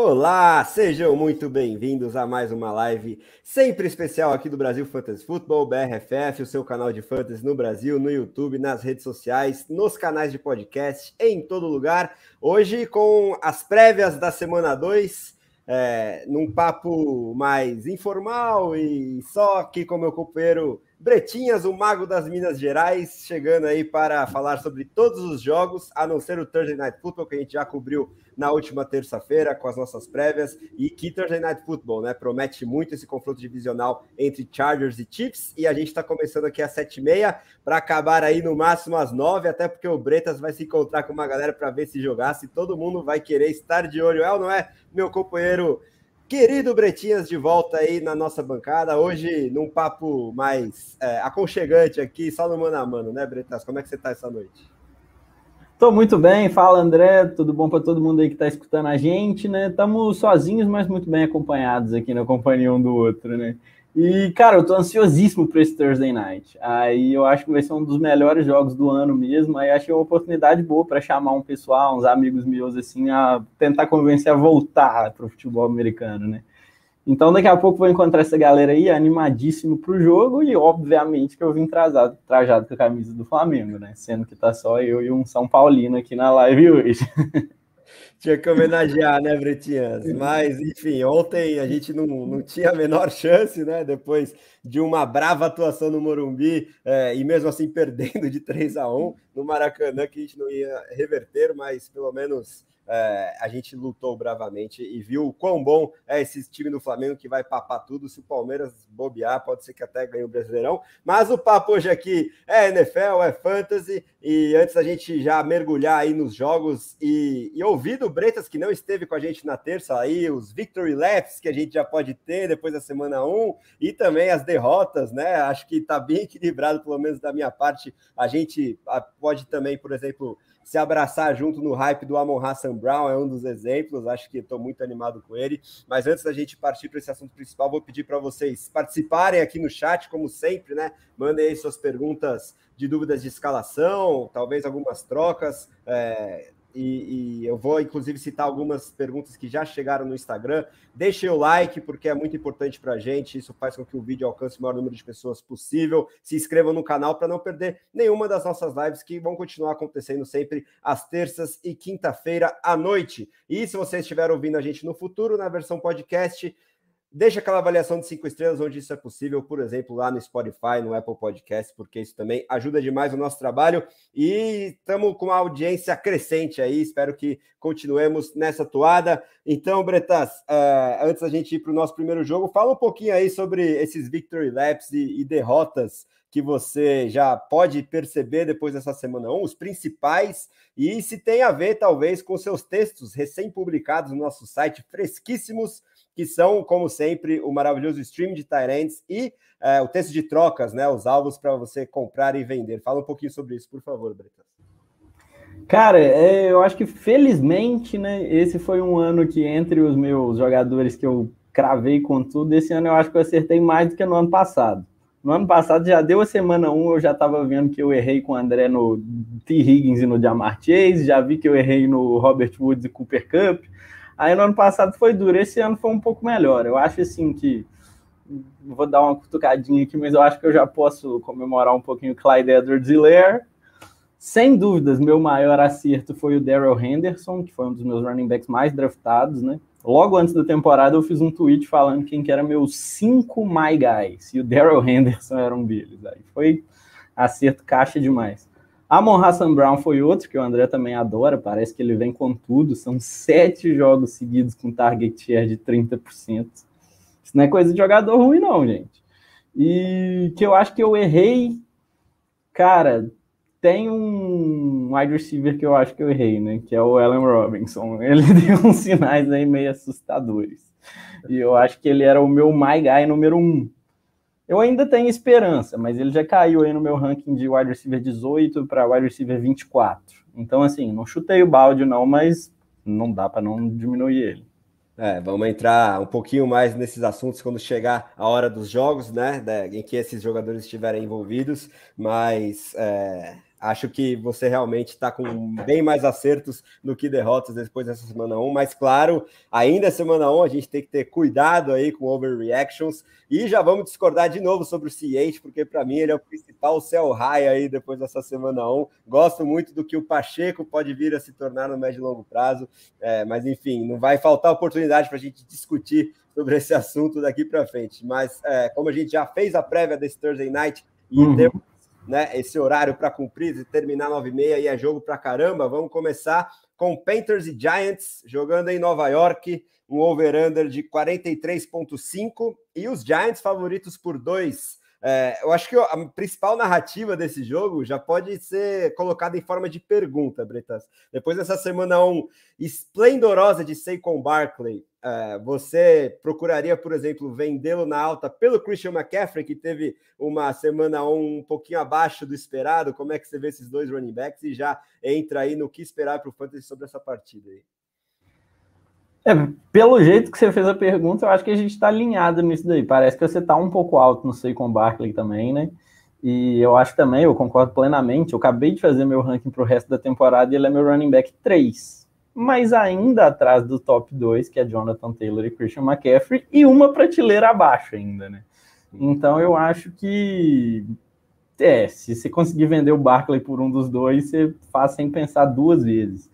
Olá, sejam muito bem-vindos a mais uma live sempre especial aqui do Brasil Fantasy Football, BRFF, o seu canal de fantasy no Brasil, no YouTube, nas redes sociais, nos canais de podcast, em todo lugar. Hoje com as prévias da semana 2, num papo mais informal e só aqui com meu companheiro Bretinhas, o mago das Minas Gerais, chegando aí para falar sobre todos os jogos, a não ser o Thursday Night Football, que a gente já cobriu na última terça-feira com as nossas prévias, e que Thursday Night Football, né? Promete muito esse confronto divisional entre Chargers e Chiefs, e a gente está começando aqui às 7h30 para acabar aí no máximo às 9h, até porque o Bretas vai se encontrar com uma galera para ver se jogar, se todo mundo vai querer estar de olho, é ou não é, meu companheiro querido Bretinhas, de volta aí na nossa bancada, hoje num papo mais aconchegante aqui, só no mano a mano, né, Bretas? Como é que você tá essa noite? Tô muito bem, fala André, tudo bom para todo mundo aí que tá escutando a gente, né? Estamos sozinhos, mas muito bem acompanhados aqui na companhia um do outro, né? E, cara, eu tô ansiosíssimo para esse Thursday Night. Aí eu acho que vai ser um dos melhores jogos do ano mesmo. Aí achei uma oportunidade boa para chamar um pessoal, uns amigos meus, assim, a tentar convencer a voltar pro futebol americano, né? Então, daqui a pouco vou encontrar essa galera aí animadíssimo pro jogo e, obviamente, que eu vim trajado com a camisa do Flamengo, né? Sendo que tá só eu e um São Paulino aqui na live hoje. Tinha que homenagear, né, Bretinhas? Mas, enfim, ontem a gente não tinha a menor chance, né? Depois de uma brava atuação no Morumbi, e mesmo assim perdendo de 3-1 no Maracanã, que a gente não ia reverter, mas pelo menos a gente lutou bravamente e viu o quão bom é esse time do Flamengo que vai papar tudo. Se o Palmeiras bobear, pode ser que até ganhe o Brasileirão. Mas o papo hoje aqui é NFL, é Fantasy, e antes da gente já mergulhar aí nos jogos e ouvir do Bretas, que não esteve com a gente na terça, aí os Victory Laps que a gente já pode ter depois da semana 1 e também as derrotas, né? Acho que tá bem equilibrado, pelo menos da minha parte. A gente pode também, por exemplo, se abraçar junto no hype do Amon-Ra St. Brown, é um dos exemplos, acho que estou muito animado com ele. Mas antes da gente partir para esse assunto principal, vou pedir para vocês participarem aqui no chat, como sempre, né? Mandem aí suas perguntas de dúvidas de escalação, talvez algumas trocas, e eu vou, inclusive, citar algumas perguntas que já chegaram no Instagram. Deixem o like, porque é muito importante para a gente. Isso faz com que o vídeo alcance o maior número de pessoas possível. Se inscrevam no canal para não perder nenhuma das nossas lives, que vão continuar acontecendo sempre às terças e quinta-feira à noite. E se você estiver ouvindo a gente no futuro, na versão podcast, deixa aquela avaliação de 5 estrelas onde isso é possível, por exemplo, lá no Spotify, no Apple Podcast, porque isso também ajuda demais o nosso trabalho. E estamos com uma audiência crescente aí, espero que continuemos nessa toada. Então, Bretas, antes da gente ir para o nosso primeiro jogo, fala um pouquinho aí sobre esses Victory Laps e derrotas que você já pode perceber depois dessa semana 1, os principais, e se tem a ver, talvez, com seus textos recém-publicados no nosso site, fresquíssimos, que são, como sempre, o maravilhoso stream de tight ends e o texto de trocas, né? Os alvos para você comprar e vender. Fala um pouquinho sobre isso, por favor, Bretas. Cara, eu acho que felizmente, né, esse foi um ano que entre os meus jogadores que eu cravei com tudo, esse ano eu acho que eu acertei mais do que no ano passado. No ano passado já deu a semana 1, eu já estava vendo que eu errei com o André no T. Higgins e no Ja'Marr Chase, já vi que eu errei no Robert Woods e Cooper Kupp. Aí no ano passado foi duro, esse ano foi um pouco melhor. Eu acho assim que, vou dar uma cutucadinha aqui, mas eu acho que eu já posso comemorar um pouquinho o Clyde Edwards-Helaire. Sem dúvidas, meu maior acerto foi o Darrell Henderson, que foi um dos meus running backs mais draftados, né? Logo antes da temporada eu fiz um tweet falando quem que era meus 5 my guys, e o Darrell Henderson era um deles. Aí foi acerto caixa demais. Amon-Ra St. Brown foi outro que o André também adora, parece que ele vem com tudo, são 7 jogos seguidos com target share de 30%. Isso não é coisa de jogador ruim não, gente. E que eu acho que eu errei, cara, tem um wide receiver que eu acho que eu errei, né, que é o Allen Robinson. Ele deu uns sinais aí meio assustadores, e eu acho que ele era o meu my guy número 1. Eu ainda tenho esperança, mas ele já caiu aí no meu ranking de wide receiver 18 para wide receiver 24. Então, assim, não chutei o balde não, mas não dá para não diminuir ele. Vamos entrar um pouquinho mais nesses assuntos quando chegar a hora dos jogos, né? Em que esses jogadores estiverem envolvidos, mas acho que você realmente está com bem mais acertos do que derrotas depois dessa semana 1, mas claro, ainda é semana 1, a gente tem que ter cuidado aí com overreactions, e já vamos discordar de novo sobre o CH, porque para mim ele é o principal sell high aí depois dessa semana 1, gosto muito do que o Pacheco pode vir a se tornar no médio e longo prazo, mas enfim, não vai faltar oportunidade para a gente discutir sobre esse assunto daqui para frente, mas como a gente já fez a prévia desse Thursday Night, e temos, né, esse horário para cumprir e terminar 9h30 e é jogo para caramba, vamos começar com Panthers e Giants jogando em Nova York, um over-under de 43,5 e os Giants favoritos por 2. Eu acho que a principal narrativa desse jogo já pode ser colocada em forma de pergunta, Bretas. Depois dessa semana 1 esplendorosa de Saquon Barkley, você procuraria, por exemplo, vendê-lo na alta pelo Christian McCaffrey, que teve uma semana 1 um pouquinho abaixo do esperado? Como é que você vê esses dois running backs? E já entra aí no que esperar para o Fantasy sobre essa partida aí. Pelo jeito que você fez a pergunta, eu acho que a gente está alinhado nisso daí. Parece que você está um pouco alto no Saquon Barkley também, né? E eu acho também, eu concordo plenamente. Eu acabei de fazer meu ranking para o resto da temporada e ele é meu running back 3. Mas ainda atrás do top 2, que é Jonathan Taylor e Christian McCaffrey, e uma prateleira abaixo ainda, né? Então eu acho que se você conseguir vender o Barkley por um dos dois, você faz sem pensar duas vezes.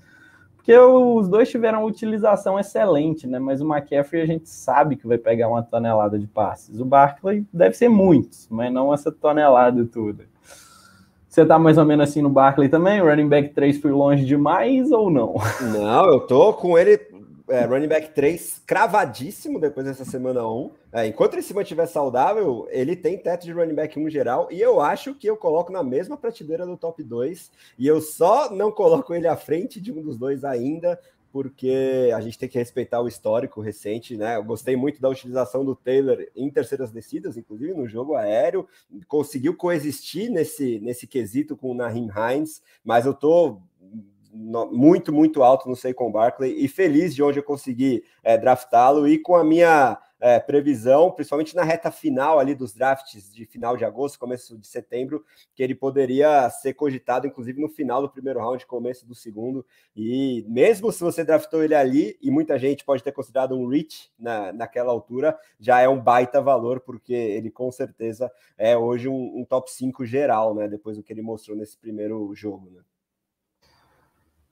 Porque os dois tiveram utilização excelente, né? Mas o McCaffrey a gente sabe que vai pegar uma tonelada de passes. O Barkley deve ser muitos, mas não essa tonelada toda. Você tá mais ou menos assim no Barkley também? O running back 3 foi longe demais ou não? Não, eu tô com ele running back 3 cravadíssimo depois dessa semana 1. Enquanto ele se mantiver saudável, ele tem teto de running back 1 geral, e eu acho que eu coloco na mesma prateleira do top 2, e eu só não coloco ele à frente de um dos dois ainda, porque a gente tem que respeitar o histórico recente, né? Eu gostei muito da utilização do Taylor em terceiras descidas, inclusive no jogo aéreo, conseguiu coexistir nesse quesito com o Nyheim Hines, mas eu tô muito, muito alto no Saquon Barkley e feliz de onde eu consegui draftá-lo, e com a minha previsão, principalmente na reta final ali dos drafts de final de agosto, começo de setembro, que ele poderia ser cogitado, inclusive no final do primeiro round, começo do segundo, e mesmo se você draftou ele ali, e muita gente pode ter considerado um reach naquela altura, já é um baita valor, porque ele com certeza é hoje um top 5 geral, né, depois do que ele mostrou nesse primeiro jogo, né.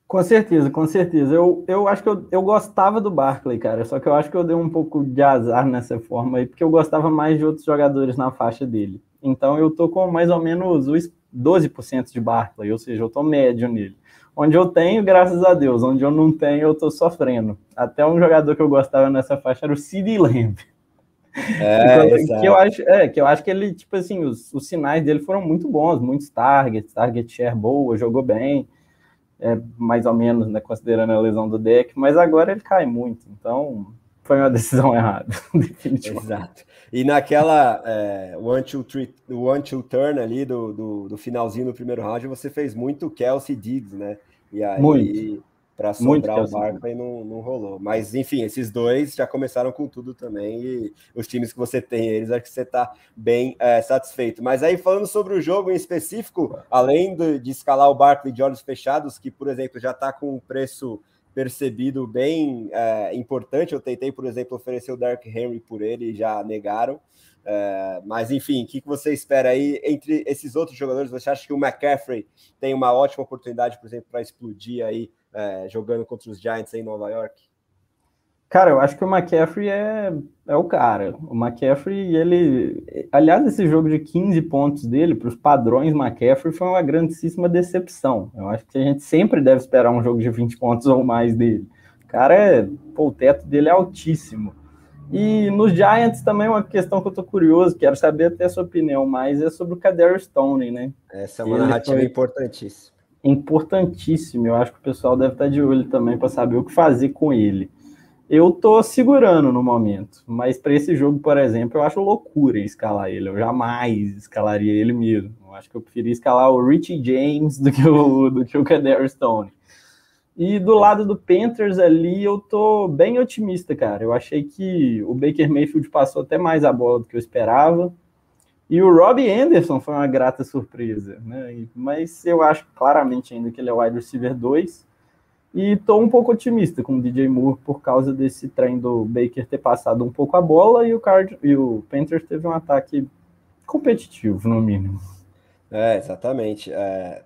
Com certeza, com certeza. Eu acho que eu gostava do Barkley, cara, só que eu acho que eu dei um pouco de azar nessa forma aí, porque eu gostava mais de outros jogadores na faixa dele. Então eu tô com mais ou menos os 12% de Barkley, ou seja, eu tô médio nele. Onde eu tenho, graças a Deus, onde eu não tenho, eu tô sofrendo. Até um jogador que eu gostava nessa faixa era o CeeDee Lamb. Que eu acho que ele, tipo assim, os sinais dele foram muito bons, muitos target share boa, jogou bem. Mais ou menos, né, considerando a lesão do deck, mas agora ele cai muito, então foi uma decisão errada, definitivamente. Exato. E naquela one-two turn ali do finalzinho do primeiro round, você fez muito Kelsey Diggs, né? E aí, para sobrar o Barkley não rolou. Mas, enfim, esses dois já começaram com tudo também, e os times que você tem, eles, acho que você está bem satisfeito. Mas aí, falando sobre o jogo em específico, além de escalar o Barkley de olhos fechados, que, por exemplo, já está com um preço percebido bem importante, eu tentei, por exemplo, oferecer o Derrick Henry por ele e já negaram. Mas, enfim, o que você espera aí entre esses outros jogadores? Você acha que o McCaffrey tem uma ótima oportunidade, por exemplo, para explodir aí, jogando contra os Giants em Nova York? Cara, eu acho que o McCaffrey é o cara. O McCaffrey, aliás, esse jogo de 15 pontos dele, para os padrões McCaffrey, foi uma grandíssima decepção. Eu acho que a gente sempre deve esperar um jogo de 20 pontos ou mais dele. O cara o teto dele é altíssimo. E nos Giants também uma questão que eu tô curioso, quero saber até a sua opinião, mas é sobre o Kadarius Toney, né? Essa é uma narrativa importantíssima. Importantíssimo, eu acho que o pessoal deve estar de olho também para saber o que fazer com ele. Eu tô segurando no momento, mas para esse jogo, por exemplo, eu acho loucura escalar ele, eu jamais escalaria ele mesmo. Eu acho que eu preferia escalar o Richie James do que o Kadarius Toney. E do lado do Panthers ali, eu tô bem otimista, cara. Eu achei que o Baker Mayfield passou até mais a bola do que eu esperava. E o Robbie Anderson foi uma grata surpresa, né? Mas eu acho claramente ainda que ele é o wide receiver 2. E estou um pouco otimista com o DJ Moore por causa desse trem do Baker ter passado um pouco a bola e o Panthers teve um ataque competitivo, no mínimo. Exatamente.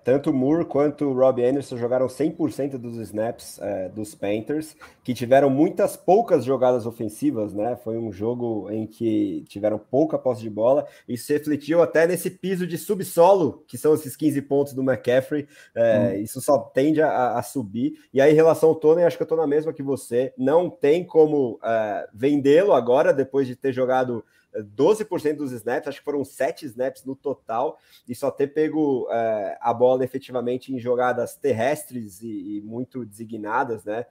Tanto o Moore quanto o Robbie Anderson jogaram 100% dos snaps dos Panthers, que tiveram muitas poucas jogadas ofensivas, né? Foi um jogo em que tiveram pouca posse de bola. Isso se refletiu até nesse piso de subsolo, que são esses 15 pontos do McCaffrey. Isso só tende a subir. E aí, em relação ao Toney, acho que eu estou na mesma que você. Não tem como vendê-lo agora, depois de ter jogado 12% dos snaps, acho que foram 7 snaps no total, e só ter pego a bola efetivamente em jogadas terrestres e muito designadas, né?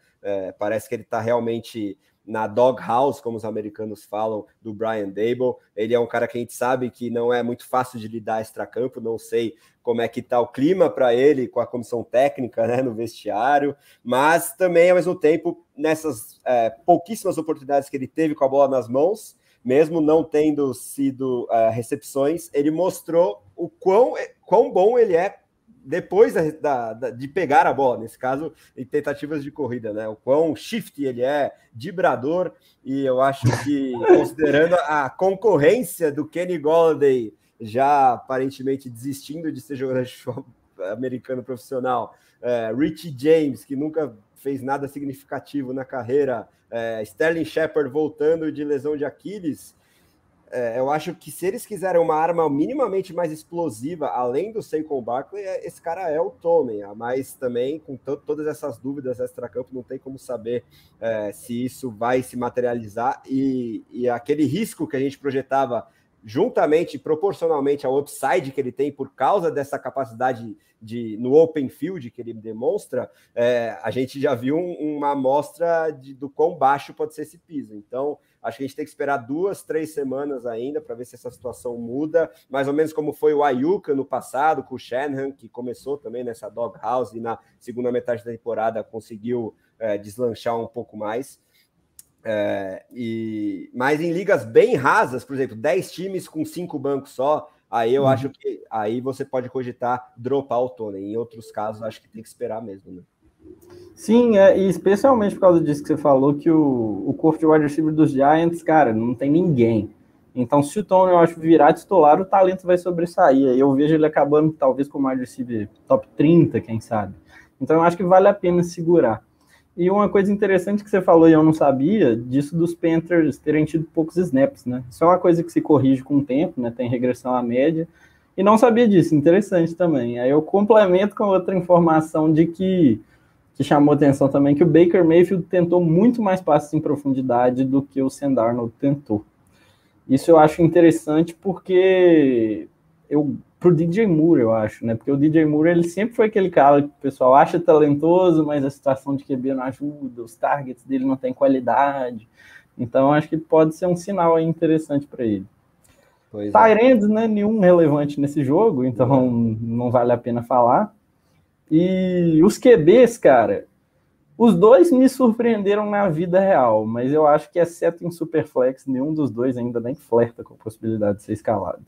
Parece que ele está realmente na doghouse, como os americanos falam, do Brian Daboll. Ele é um cara que a gente sabe que não é muito fácil de lidar extracampo, não sei como é que está o clima para ele com a comissão técnica, né, no vestiário, mas também, ao mesmo tempo, nessas pouquíssimas oportunidades que ele teve com a bola nas mãos, mesmo não tendo sido recepções, ele mostrou o quão bom ele é depois de pegar a bola, nesse caso, em tentativas de corrida, né? O quão shifty ele é, vibrador, e eu acho que, considerando a concorrência do Kenny Golladay, já aparentemente desistindo de ser jogador de futebol americano profissional, Richie James, que nunca fez nada significativo na carreira, Sterling Shepard voltando de lesão de Aquiles, eu acho que se eles quiserem uma arma minimamente mais explosiva, além do Saquon Barkley, esse cara é o Toney, mas também com todas essas dúvidas extracampo, não tem como saber se isso vai se materializar, e aquele risco que a gente projetava juntamente, proporcionalmente ao upside que ele tem por causa dessa capacidade no open field que ele demonstra, a gente já viu uma amostra do quão baixo pode ser esse piso. Então, acho que a gente tem que esperar 2, 3 semanas ainda para ver se essa situação muda, mais ou menos como foi o Ayuka no passado, com o Shanahan, que começou também nessa doghouse e na segunda metade da temporada conseguiu deslanchar um pouco mais. Mas em ligas bem rasas, por exemplo, 10 times com 5 bancos só, aí eu acho que aí você pode cogitar dropar o Toney. Em outros casos, acho que tem que esperar mesmo, né? Sim, e especialmente por causa disso que você falou, que o corpo de wide receiver dos Giants, cara, não tem ninguém. Então, se o Toney, eu acho, virar titular, o talento vai sobressair. Aí eu vejo ele acabando, talvez, com o wide receiver top 30, quem sabe. Então, eu acho que vale a pena segurar. E uma coisa interessante que você falou e eu não sabia, disso dos Panthers terem tido poucos snaps, né? Isso é uma coisa que se corrige com o tempo, né? Tem regressão à média. E não sabia disso, interessante também. Aí eu complemento com outra informação de que chamou atenção também, que o Baker Mayfield tentou muito mais passes em profundidade do que o Sam Darnold tentou. Isso eu acho interessante porque pro DJ Moore, eu acho, né? Porque o DJ Moore, ele sempre foi aquele cara que o pessoal acha talentoso, mas a situação de QB não ajuda, os targets dele não tem qualidade. Então, eu acho que pode ser um sinal aí interessante para ele. Tyrants, né? Nenhum relevante nesse jogo, então não vale a pena falar. E os QBs, cara, os dois me surpreenderam na vida real, mas eu acho que, exceto em Superflex, nenhum dos dois ainda nem flerta com a possibilidade de ser escalado.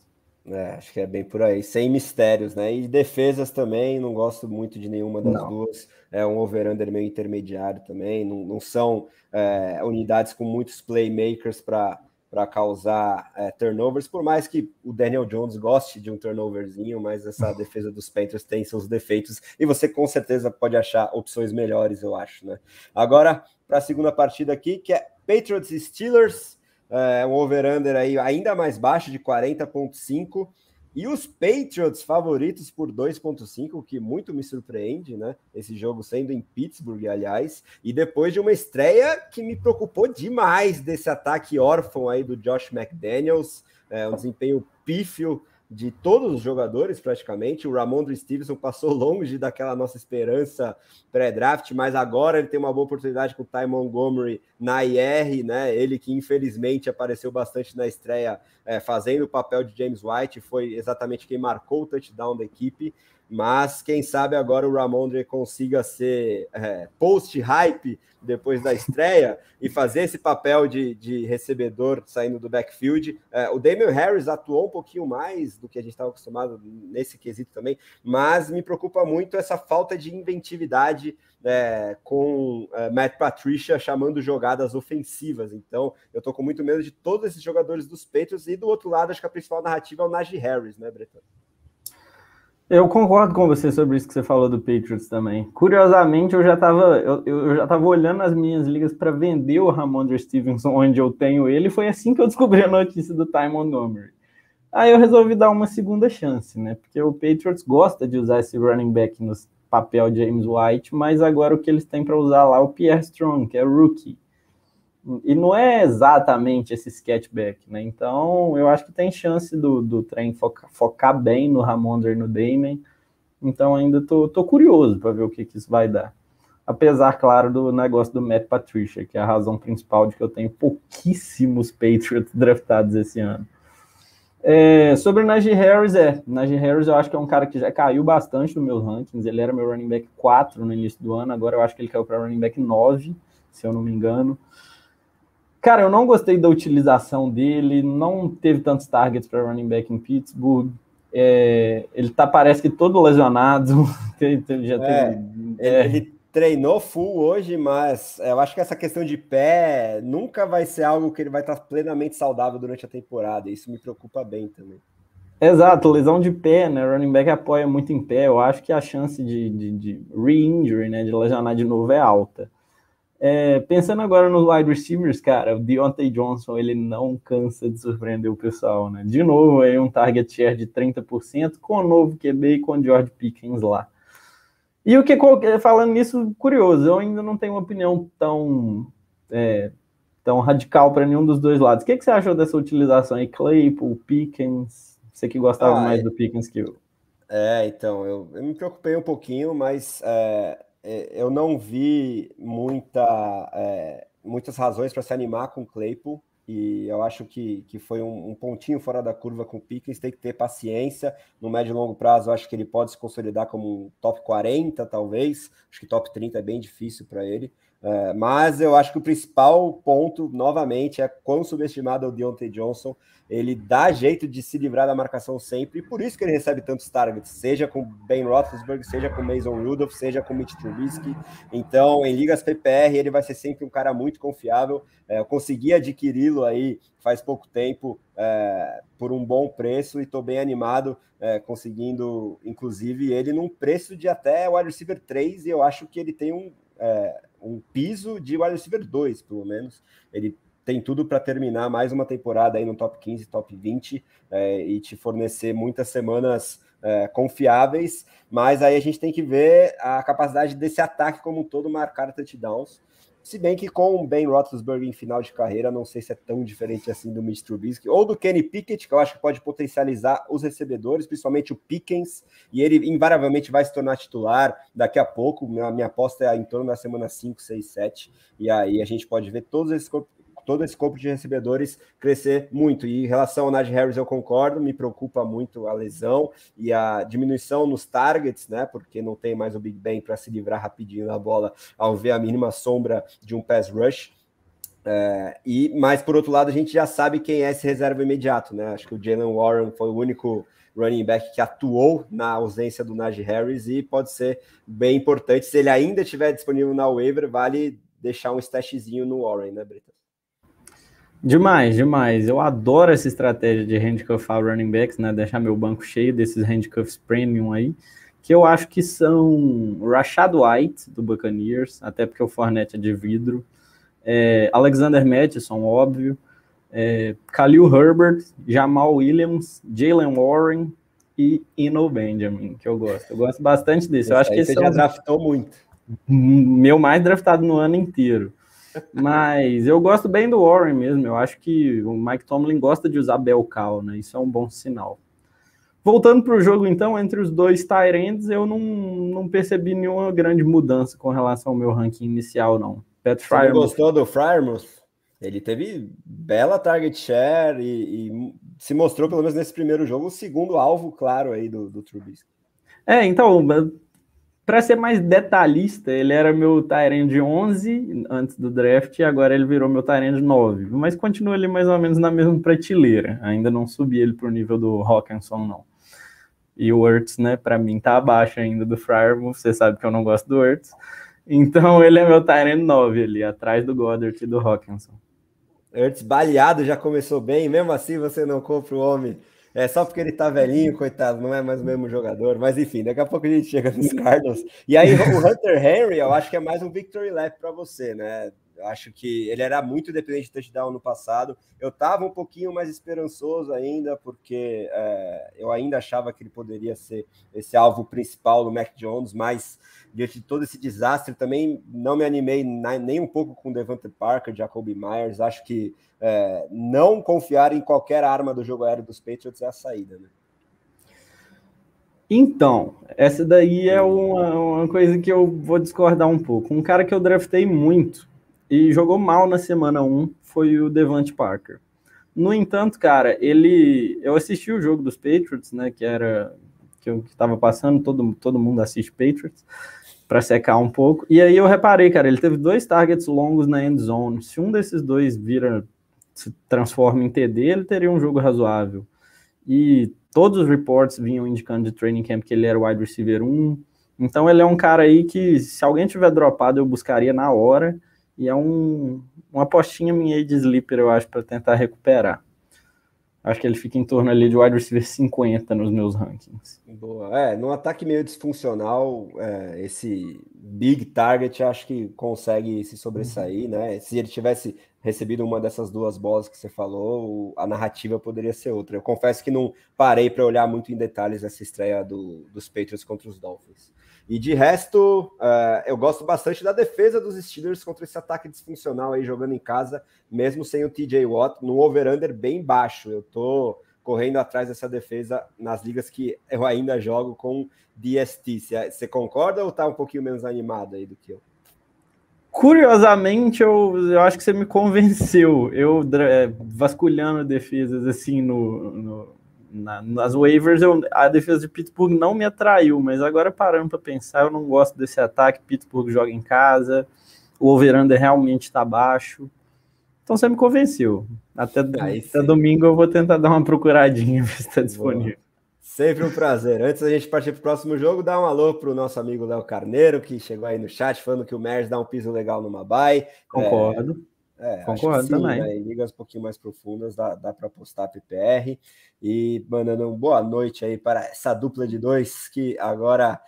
Acho que é bem por aí, sem mistérios, né? E defesas também, não gosto muito de nenhuma das duas. É um over-under meio intermediário também, não são unidades com muitos playmakers para causar turnovers, por mais que o Daniel Jones goste de um turnoverzinho, mas essa defesa dos Panthers tem seus defeitos, e você com certeza pode achar opções melhores, eu acho, né? Agora, para a segunda partida aqui, que é Patriots e Steelers, um over-under aí ainda mais baixo, de 40,5, e os Patriots favoritos por 2,5, o que muito me surpreende, né? Esse jogo sendo em Pittsburgh, aliás, e depois de uma estreia que me preocupou demais desse ataque órfão aí do Josh McDaniels, um desempenho pífio de todos os jogadores praticamente. O Ramondre Stevenson passou longe daquela nossa esperança pré-draft, mas agora ele tem uma boa oportunidade com o Ty Montgomery na IR, né? Ele que infelizmente apareceu bastante na estreia, fazendo o papel de James White, foi exatamente quem marcou o touchdown da equipe, mas quem sabe agora o Rhamondre consiga ser post-hype depois da estreia e fazer esse papel de recebedor saindo do backfield. O Damian Harris atuou um pouquinho mais do que a gente estava acostumado nesse quesito também, mas me preocupa muito essa falta de inventividade com Matt Patricia chamando jogadas ofensivas. Então, eu estou com muito medo de todos esses jogadores dos Patriots, e do outro lado, acho que a principal narrativa é o Najee Harris, né, Bretão? Eu concordo com você sobre isso que você falou do Patriots também. Curiosamente, eu já estava olhando as minhas ligas para vender o Rhamondre Stevenson, onde eu tenho ele, e foi assim que eu descobri a notícia do Ty Montgomery. Aí eu resolvi dar uma segunda chance, né? Porque o Patriots gosta de usar esse running back no papel de James White, mas agora o que eles têm para usar lá é o Pierre Strong, que é rookie. E não é exatamente esse sketchback, né? Então, eu acho que tem chance do trem focar bem no Rhamondre e no Damon. Então, ainda tô curioso para ver o que isso vai dar. Apesar, claro, do negócio do Matt Patricia, que é a razão principal de que eu tenho pouquíssimos Patriots draftados esse ano. Sobre o Najee Harris, Najee Harris eu acho que é um cara que já caiu bastante nos meus rankings. Ele era meu running back 4 no início do ano, agora eu acho que ele caiu para running back 9, se eu não me engano. Cara, eu não gostei da utilização dele, não teve tantos targets para running back em Pittsburgh. Ele parece que todo lesionado. Ele treinou full hoje, mas eu acho que essa questão de pé nunca vai ser algo que ele vai estar plenamente saudável durante a temporada. Isso me preocupa bem também. Exato, lesão de pé, né? O running back apoia muito em pé. Eu acho que a chance de re-injury, né, de lesionar de novo, é alta. Pensando agora nos wide receivers, cara, o Deontay Johnson, ele não cansa de surpreender o pessoal, né? De novo, aí um target share de 30%, com o novo QB e com o George Pickens lá. E falando nisso, curioso, eu ainda não tenho uma opinião tão radical para nenhum dos dois lados. O que você achou dessa utilização aí? Claypool, Pickens? Você que gostava mais do Pickens que eu. Então, eu me preocupei um pouquinho, mas eu não vi muitas razões para se animar com o Claypool, e eu acho que foi um pontinho fora da curva com o Pickens. Tem que ter paciência. No médio e longo prazo, eu acho que ele pode se consolidar como um top 40, talvez. Acho que top 30 é bem difícil para ele. Mas eu acho que o principal ponto, novamente, é quão subestimado é o Deontay Johnson. Ele dá jeito de se livrar da marcação sempre, e por isso que ele recebe tantos targets, seja com Ben Roethlisberger, seja com Mason Rudolph, seja com Mitch Trubisky. Então, em ligas PPR, ele vai ser sempre um cara muito confiável. Eu consegui adquiri-lo aí faz pouco tempo por um bom preço, e estou bem animado, conseguindo, inclusive, ele num preço de até wide receiver 3, e eu acho que ele tem um piso de wide receiver 2, pelo menos. Ele tem tudo para terminar mais uma temporada aí no top 15, top 20, e te fornecer muitas semanas confiáveis, mas aí a gente tem que ver a capacidade desse ataque como um todo marcar touchdowns. Se bem que com o Ben Roethlisberger em final de carreira, não sei se é tão diferente assim do Mitch Trubisky ou do Kenny Pickett, que eu acho que pode potencializar os recebedores, principalmente o Pickens, e ele invariavelmente vai se tornar titular daqui a pouco. Minha aposta é em torno da semana 5, 6, 7, e aí a gente pode ver todo esse corpo de recebedores crescer muito. E em relação ao Najee Harris, eu concordo, me preocupa muito a lesão e a diminuição nos targets, né? Porque não tem mais o Big Ben para se livrar rapidinho da bola ao ver a mínima sombra de um pass rush. Mas, por outro lado, a gente já sabe quem é esse reserva imediato, né? Acho que o Jalen Warren foi o único running back que atuou na ausência do Najee Harris, e pode ser bem importante. Se ele ainda estiver disponível na waiver, vale deixar um stashzinho no Warren, né, Brito? Demais, demais. Eu adoro essa estratégia de handcuffar running backs, né? Deixar meu banco cheio desses handcuffs premium aí, que eu acho que são Rashad White, do Buccaneers, até porque o Fournette é de vidro, Alexander Mattison, óbvio, Khalil Herbert, Jamal Williams, Jalen Warren e Eno Benjamin, que eu gosto. Eu gosto bastante desse. Eu acho que você já draftou muito. Meu mais draftado no ano inteiro. Mas eu gosto bem do Warren mesmo. Eu acho que o Mike Tomlin gosta de usar bell cow, né? Isso é um bom sinal. Voltando para o jogo, então, entre os dois tight ends, eu não percebi nenhuma grande mudança com relação ao meu ranking inicial, não. Pat Freiermuth. Você não gostou do Freiermuth? Ele teve bela target share e se mostrou, pelo menos nesse primeiro jogo, o segundo alvo claro aí do Trubisky. Então, para ser mais detalhista, ele era meu tight end 11 antes do draft, e agora ele virou meu tight end 9. Mas continua ali mais ou menos na mesma prateleira. Ainda não subi ele para o nível do Hawkinson, não. E o Ertz, né, para mim tá abaixo ainda do Freiermuth, você sabe que eu não gosto do Ertz. Então ele é meu tight end 9 ali, atrás do Goddard e do Hawkinson. Ertz baleado já começou bem, mesmo assim você não compra o homem. É só porque ele tá velhinho, coitado, não é mais o mesmo jogador. Mas enfim, daqui a pouco a gente chega nos Cardinals. E aí o Hunter Henry, eu acho que é mais um victory lap para você, né? Eu acho que ele era muito dependente de touchdown no passado. Eu estava um pouquinho mais esperançoso ainda, porque eu ainda achava que ele poderia ser esse alvo principal do Mac Jones, mas diante de todo esse desastre, também não me animei nem um pouco com Devante Parker, Jacoby Myers. Acho que não confiar em qualquer arma do jogo aéreo dos Patriots é a saída, né? Então, essa daí é uma coisa que eu vou discordar um pouco. Um cara que eu draftei muito e jogou mal na semana 1 foi o Devante Parker. No entanto, cara, eu assisti o jogo dos Patriots, né, que estava passando, todo mundo assiste Patriots, para secar um pouco, e aí eu reparei, cara, ele teve 2 targets longos na end zone. Se um desses 2 se transforma em TD, ele teria um jogo razoável. E todos os reports vinham indicando de training camp que ele era o wide receiver 1. Então ele é um cara aí que, se alguém tiver dropado, eu buscaria na hora. E é uma apostinha minha aí de sleeper, eu acho, para tentar recuperar. Acho que ele fica em torno ali de wide receiver 50 nos meus rankings. Boa. No ataque meio disfuncional, esse big target acho que consegue se sobressair, né? Se ele tivesse recebido uma dessas 2 bolas que você falou, a narrativa poderia ser outra. Eu confesso que não parei para olhar muito em detalhes essa estreia dos Patriots contra os Dolphins. E de resto, eu gosto bastante da defesa dos Steelers contra esse ataque disfuncional aí, jogando em casa, mesmo sem o TJ Watt, no over-under bem baixo. Eu tô correndo atrás dessa defesa nas ligas que eu ainda jogo com DST. Você concorda ou tá um pouquinho menos animado aí do que eu? Curiosamente, eu acho que você me convenceu. Eu vasculhando defesas assim nas waivers, a defesa de Pittsburgh não me atraiu, mas agora parando para pensar, eu não gosto desse ataque. Pittsburgh joga em casa, o over-under realmente está baixo. Então você me convenceu. Até domingo eu vou tentar dar uma procuradinha ver se está disponível. Sempre um prazer. Antes da gente partir para o próximo jogo, dá um alô para o nosso amigo Léo Carneiro, que chegou aí no chat falando que o Mers dá um piso legal numa bye. Concordo. Concordo sim, também. Né? Em ligas um pouquinho mais profundas dá para apostar PPR. E mandando uma boa noite aí para essa dupla de 2 que agora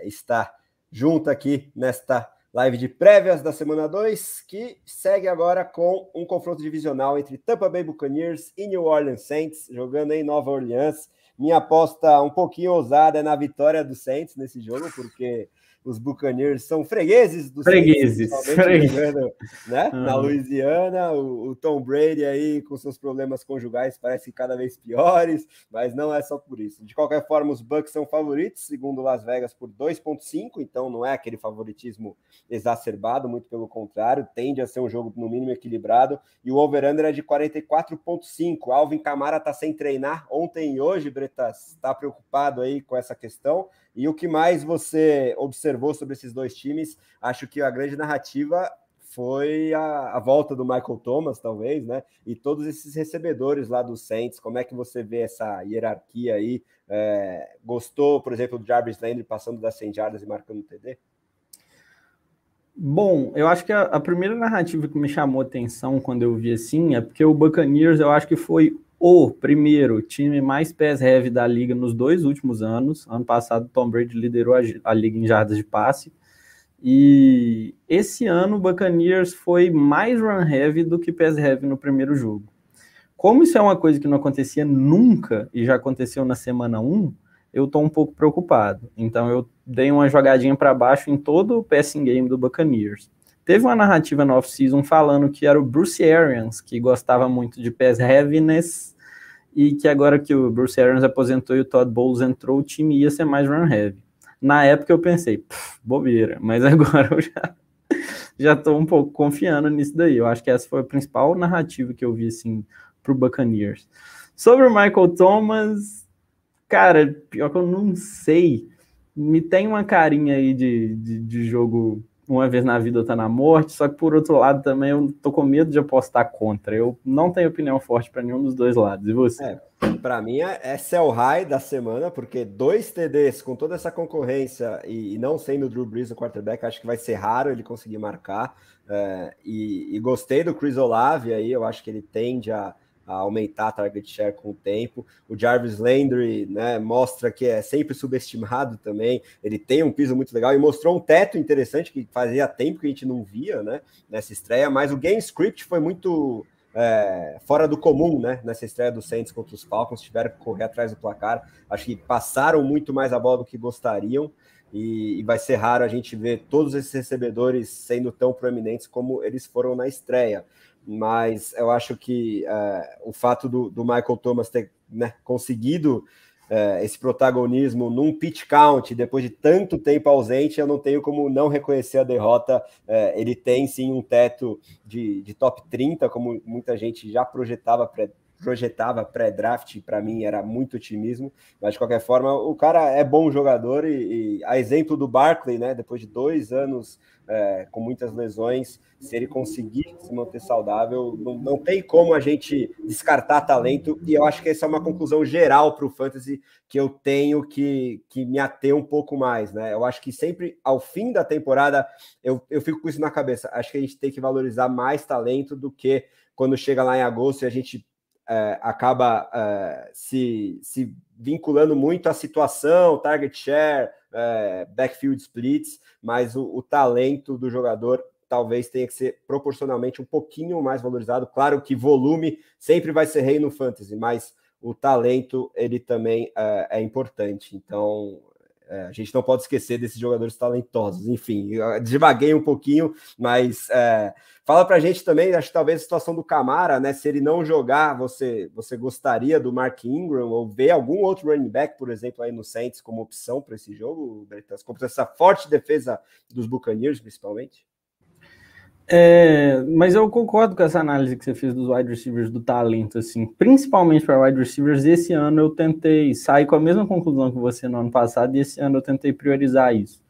está junto aqui nesta live de prévias da semana 2, que segue agora com um confronto divisional entre Tampa Bay Buccaneers e New Orleans Saints, jogando em Nova Orleans. Minha aposta um pouquinho ousada é na vitória do Saints nesse jogo, porque os Buccaneers são fregueses do Saints, jogando, né? Na Louisiana. O Tom Brady aí com seus problemas conjugais parece cada vez piores, mas não é só por isso. De qualquer forma, os Bucs são favoritos, segundo Las Vegas, por 2,5, então não é aquele favoritismo exacerbado, muito pelo contrário, tende a ser um jogo no mínimo equilibrado, e o over-under é de 44,5. Alvin Kamara está sem treinar ontem e hoje, Bretas, está preocupado aí com essa questão? E o que mais você observou sobre esses 2 times? Acho que a grande narrativa foi a volta do Michael Thomas, talvez, né? E todos esses recebedores lá do Saints. Como é que você vê essa hierarquia aí? Gostou, por exemplo, do Jarvis Landry passando das 100 jardas e marcando o TD? Bom, eu acho que a primeira narrativa que me chamou a atenção quando eu vi assim é porque o Buccaneers, eu acho que foi o primeiro time mais pass-heavy da liga nos 2 últimos anos. Ano passado, Tom Brady liderou a liga em jardas de passe. E esse ano, o Buccaneers foi mais run-heavy do que pass-heavy no primeiro jogo. Como isso é uma coisa que não acontecia nunca e já aconteceu na semana 1, eu estou um pouco preocupado. Então, eu dei uma jogadinha para baixo em todo o passing game do Buccaneers. Teve uma narrativa no off-season falando que era o Bruce Arians, que gostava muito de pass heaviness, e que agora que o Bruce Arians aposentou e o Todd Bowles entrou, o time ia ser mais run heavy. Na época eu pensei, bobeira, mas agora eu já estou um pouco confiando nisso daí. Eu acho que essa foi a principal narrativa que eu vi assim, para o Buccaneers. Sobre o Michael Thomas, cara, pior que eu não sei. me tem uma carinha aí de jogo uma vez na vida outra na morte, só que por outro lado também eu tô com medo de apostar contra. Eu não tenho opinião forte para nenhum dos dois lados. E você? Para mim é sell high da semana, porque 2 TDs com toda essa concorrência e não sendo o Drew Brees o quarterback, acho que vai ser raro ele conseguir marcar. E gostei do Chris Olave aí, eu acho que ele tende a aumentar a target share com o tempo. O Jarvis Landry, né, mostra que é sempre subestimado também. Ele tem um piso muito legal e mostrou um teto interessante que fazia tempo que a gente não via, né, nessa estreia. Mas o game script foi muito fora do comum, né, nessa estreia do Saints contra os Falcons. Tiveram que correr atrás do placar. Acho que passaram muito mais a bola do que gostariam. E vai ser raro a gente ver todos esses recebedores sendo tão proeminentes como eles foram na estreia. Mas eu acho que o fato do Michael Thomas ter, né, conseguido esse protagonismo num pitch count, depois de tanto tempo ausente, eu não tenho como não reconhecer a derrota. Ele tem sim um teto de top 30, como muita gente já projetava pré-draft, para mim era muito otimismo, mas de qualquer forma o cara é bom jogador e a exemplo do Barkley, né, depois de 2 anos com muitas lesões, se ele conseguir se manter saudável, não tem como a gente descartar talento, e eu acho que essa é uma conclusão geral para o Fantasy que eu tenho que me ater um pouco mais, né? Eu acho que sempre ao fim da temporada eu fico com isso na cabeça, acho que a gente tem que valorizar mais talento do que quando chega lá em agosto e a gente acaba se vinculando muito à situação, target share, backfield splits, mas o talento do jogador talvez tenha que ser proporcionalmente um pouquinho mais valorizado. Claro que volume sempre vai ser rei no fantasy, mas o talento ele também é importante. Então a gente não pode esquecer desses jogadores talentosos. Enfim, eu devaguei um pouquinho, mas fala pra gente também, acho que talvez a situação do Camara, né? Se ele não jogar, você gostaria do Mark Ingram ou ver algum outro running back, por exemplo, aí no Saints como opção para esse jogo, Bretas, contra essa forte defesa dos Buccaneers, principalmente? Mas eu concordo com essa análise que você fez dos wide receivers do talento, assim, principalmente para wide receivers. Esse ano eu tentei sair com a mesma conclusão que você no ano passado, e esse ano eu tentei priorizar isso.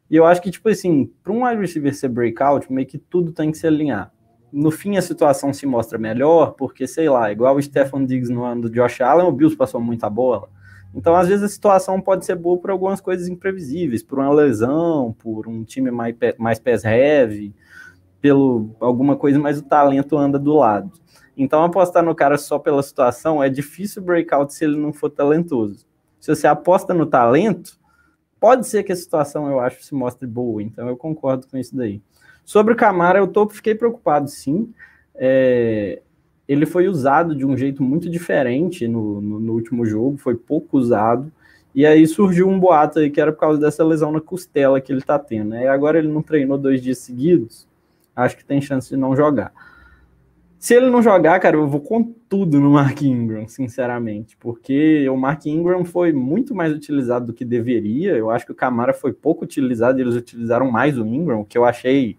E eu acho que, tipo assim, para um wide receiver ser breakout, meio que tudo tem que se alinhar. No fim, a situação se mostra melhor, porque, sei lá, igual o Stephon Diggs no ano do Josh Allen, o Bills passou muita bola. Então, às vezes, a situação pode ser boa por algumas coisas imprevisíveis, por uma lesão, por um time mais pass heavy, pelo alguma coisa, mas o talento anda do lado. Então, apostar no cara só pela situação é difícil breakout se ele não for talentoso. Se você aposta no talento, pode ser que a situação, eu acho, se mostre boa. Então, eu concordo com isso daí. Sobre o Camara, fiquei preocupado, sim. Ele foi usado de um jeito muito diferente no último jogo, foi pouco usado. E aí surgiu um boato aí que era por causa dessa lesão na costela que ele tá tendo. E agora ele não treinou 2 dias seguidos, acho que tem chance de não jogar. Se ele não jogar, cara, eu vou com tudo no Mark Ingram, sinceramente, porque o Mark Ingram foi muito mais utilizado do que deveria. Eu acho que o Camara foi pouco utilizado e eles utilizaram mais o Ingram, o que eu achei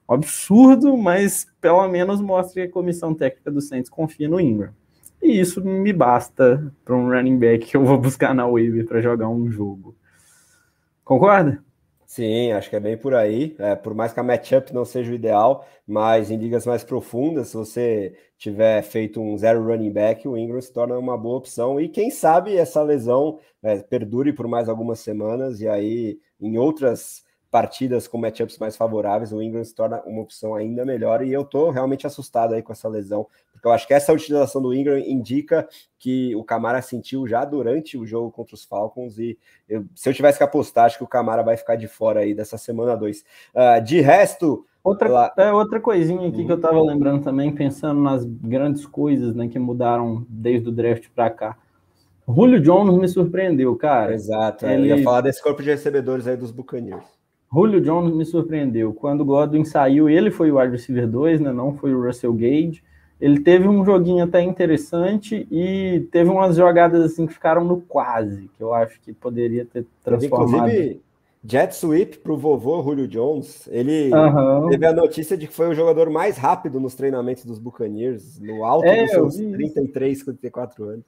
um absurdo, mas pelo menos mostra que a comissão técnica do Saints confia no Ingram. E isso me basta para um running back que eu vou buscar na waiver para jogar um jogo. Concorda? Sim, acho que é bem por aí. Por mais que a matchup não seja o ideal, mas em ligas mais profundas, se você tiver feito um zero running back, o Ingram se torna uma boa opção. E quem sabe essa lesão perdure por mais algumas semanas, e aí em outras partidas com matchups mais favoráveis, o Ingram se torna uma opção ainda melhor. E eu tô realmente assustado aí com essa lesão, porque eu acho que essa utilização do Ingram indica que o Camara sentiu já durante o jogo contra os Falcons, e se eu tivesse que apostar, acho que o Camara vai ficar de fora aí dessa semana 2. De resto... Outra coisinha aqui que eu tava lembrando também, pensando nas grandes coisas, né, que mudaram desde o draft para cá. Julio Jones me surpreendeu, cara. Exato, eu ia falar desse corpo de recebedores aí dos Buccaneers. Julio Jones me surpreendeu. Quando o Godwin saiu, ele foi o wide receiver 2, né, não foi o Russell Gage. Ele teve um joguinho até interessante e teve umas jogadas assim que ficaram no quase, que eu acho que poderia ter transformado. Inclusive, jet sweep para o vovô Julio Jones. Ele teve a notícia de que foi o jogador mais rápido nos treinamentos dos Buccaneers, no alto dos seus 33, 34 anos.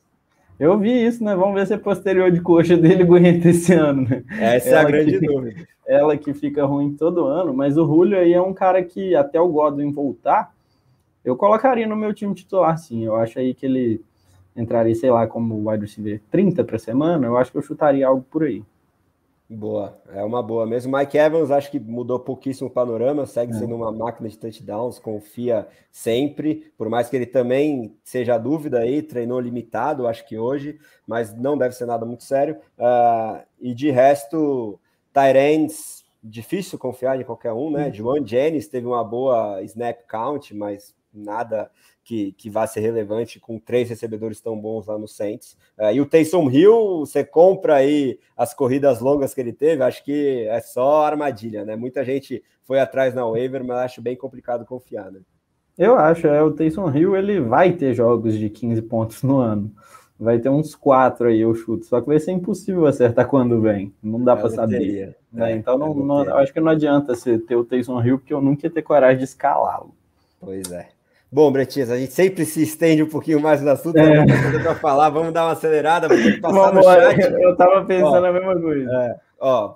Eu vi isso, né? Vamos ver se a posterior de coxa dele aguenta esse ano, né? Essa é a grande dúvida. Ela que fica ruim todo ano, mas o Julio aí é um cara que, até o Godwin voltar, eu colocaria no meu time titular, sim. Eu acho aí que ele entraria, sei lá, como wide receiver 30 para semana, eu acho que eu chutaria algo por aí. Boa, é uma boa mesmo. Mike Evans, acho que mudou pouquíssimo o panorama, segue sendo uma máquina de touchdowns, confia sempre, por mais que ele também seja dúvida aí, treinou limitado, acho que hoje, mas não deve ser nada muito sério. E de resto, tight ends, difícil confiar em qualquer um, né? Juwan Jennings teve uma boa snap count, mas nada que vá ser relevante com 3 recebedores tão bons lá no Saints. E o Taysom Hill, você compra aí as corridas longas que ele teve, acho que é só armadilha, né? Muita gente foi atrás na waiver, mas acho bem complicado confiar, né? Eu acho, o Taysom Hill, ele vai ter jogos de 15 pontos no ano. Vai ter uns 4 aí, eu chuto. Só que vai ser impossível acertar quando vem. Não dá para saber. Né? Então, eu acho que não adianta você ter o Taysom Hill, porque eu nunca ia ter coragem de escalá-lo. Pois é. Bom, Bretinhas, a gente sempre se estende um pouquinho mais no assunto, tem muita coisa para falar, vamos dar uma acelerada, vou ter que passar no chat. Eu tava pensando a mesma coisa.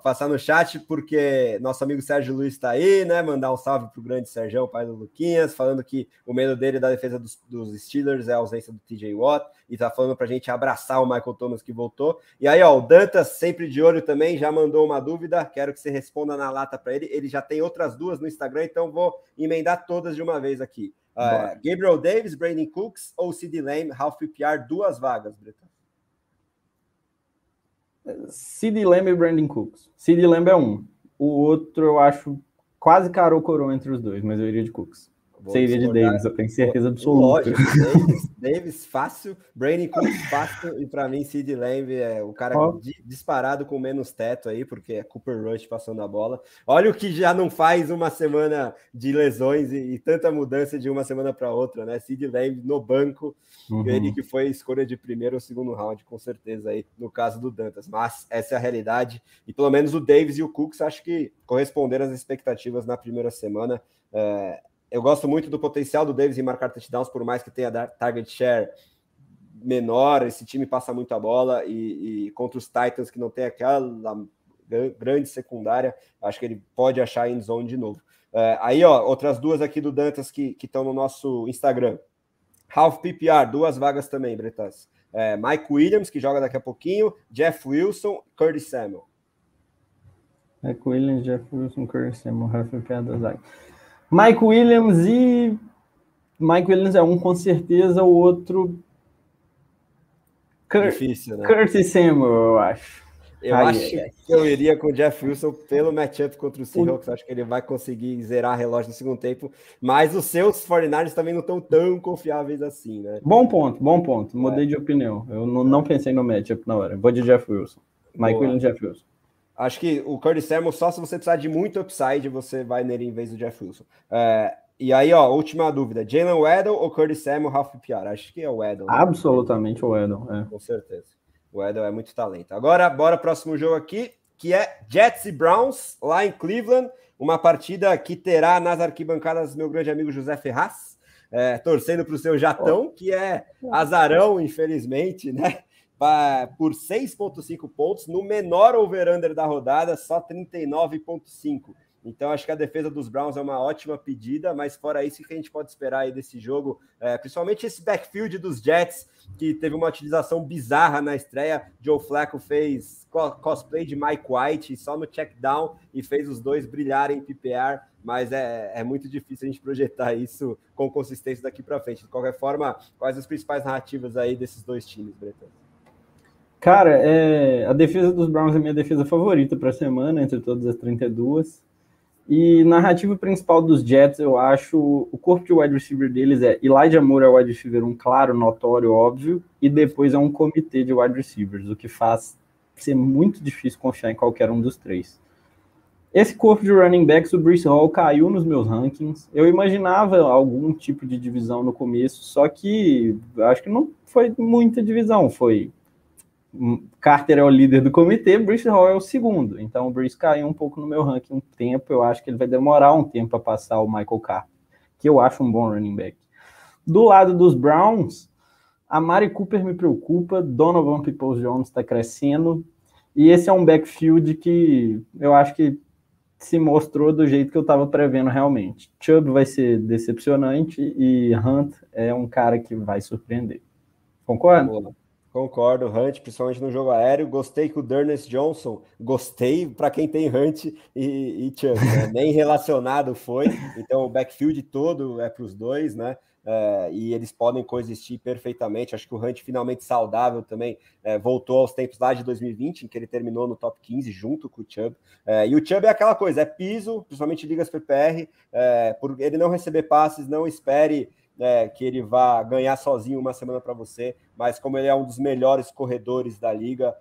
Passar no chat, porque nosso amigo Sérgio Luiz está aí, né? Mandar um salve pro grande Sérgio, pai do Luquinhas, falando que o medo dele da defesa dos Steelers é a ausência do TJ Watt, e tá falando pra gente abraçar o Michael Thomas que voltou. E aí, o Dantas, sempre de olho também, já mandou uma dúvida, quero que você responda na lata para ele. Ele já tem outras 2 no Instagram, então vou emendar todas de uma vez aqui. Gabriel Davis, Brandon Cooks ou CeeDee Lamb, Ralph PPR, 2 vagas, Breton. CeeDee Lamb e Brandon Cooks. CeeDee Lamb é um. O outro eu acho quase caro ou coroa entre os dois, mas eu iria de Cooks. Você iria de Davis, eu tenho certeza absoluta. Lógico, Davis fácil, Brandon Cooks fácil, e para mim CeeDee Lamb é o cara disparado com menos teto aí, porque é Cooper Rush passando a bola. Olha o que já não faz uma semana de lesões e tanta mudança de uma semana para outra, né? CeeDee Lamb no banco, ele que foi escolha de primeiro ou segundo round, com certeza aí, no caso do Dantas. Mas essa é a realidade, e pelo menos o Davis e o Cooks acho que corresponderam às expectativas na primeira semana. Eu gosto muito do potencial do Davis em marcar touchdowns, por mais que tenha target share menor, esse time passa muito a bola, e contra os Titans, que não tem aquela grande secundária, acho que ele pode achar end zone de novo. Aí, outras 2 aqui do Dantas que estão no nosso Instagram. Half PPR, 2 vagas também, Bretas. Mike Williams, que joga daqui a pouquinho, Jeff Wilson, Curtis Samuel. Mike Williams, Jeff Wilson, Curtis Samuel, half PPR da zaga. Mike Williams é um, com certeza, o outro... Difícil, né? Curtis Samuel, eu acho. Eu acho que eu iria com o Jeff Wilson pelo matchup contra o Seahawks. Acho que ele vai conseguir zerar relógio no segundo tempo. Mas os seus 49ers também não estão tão confiáveis assim, né? Bom ponto. Mudei de opinião. Eu não pensei no matchup na hora. Vou de Jeff Wilson. Mike Williams, Jeff Wilson. Acho que o Curtis Samuel, só se você precisar de muito upside, você vai nele em vez do Jeff Wilson. E aí, última dúvida. Jalen Waddle ou Curtis Samuel, Ralph PPR? Acho que é o Waddle. Né? Absolutamente o Waddle. Com certeza. O Waddle é muito talento. Agora, bora próximo jogo aqui, que é Jets e Browns, lá em Cleveland. Uma partida que terá nas arquibancadas meu grande amigo José Ferraz, torcendo para o seu Jatão, que é azarão, infelizmente, né? Por 6,5 pontos, no menor over-under da rodada, só 39,5. Então, acho que a defesa dos Browns é uma ótima pedida, mas fora isso, o que a gente pode esperar aí desse jogo? Principalmente esse backfield dos Jets, que teve uma utilização bizarra na estreia. Joe Flacco fez cosplay de Mike White só no check down e fez os dois brilharem em PPR, mas é muito difícil a gente projetar isso com consistência daqui para frente. De qualquer forma, quais as principais narrativas aí desses dois times, Bretão? Cara, a defesa dos Browns é a minha defesa favorita para a semana, entre todas as 32. E narrativa principal dos Jets, eu acho, o corpo de wide receiver deles é Elijah Moore é o wide receiver, um claro, notório, óbvio, e depois é um comitê de wide receivers, o que faz ser muito difícil confiar em qualquer um dos 3. Esse corpo de running backs, o Breece Hall caiu nos meus rankings. Eu imaginava algum tipo de divisão no começo, só que acho que não foi muita divisão, foi... Carter é o líder do comitê, Breece Hall é o segundo. Então o Breece caiu um pouco no meu ranking um tempo. Eu acho que ele vai demorar um tempo para passar o Michael Carter, que eu acho um bom running back. Do lado dos Browns, A Mari Cooper me preocupa, Donovan Peoples-Jones está crescendo, e esse é um backfield que eu acho que se mostrou do jeito que eu estava prevendo realmente. Chubb vai ser decepcionante e Hunt é um cara que vai surpreender. Concorda? Boa. Concordo, Hunt, principalmente no jogo aéreo. Gostei que o D'Ernest Johnson, gostei para quem tem Hunt e Chubb, né? Nem relacionado foi, então o backfield todo é para os dois, né? E eles podem coexistir perfeitamente. Acho que o Hunt finalmente saudável também voltou aos tempos lá de 2020, em que ele terminou no top 15 junto com o Chubb. E o Chubb é aquela coisa, é piso, principalmente ligas PPR, por ele não receber passes, não espere que ele vá ganhar sozinho uma semana para você, mas como ele é um dos melhores corredores da liga,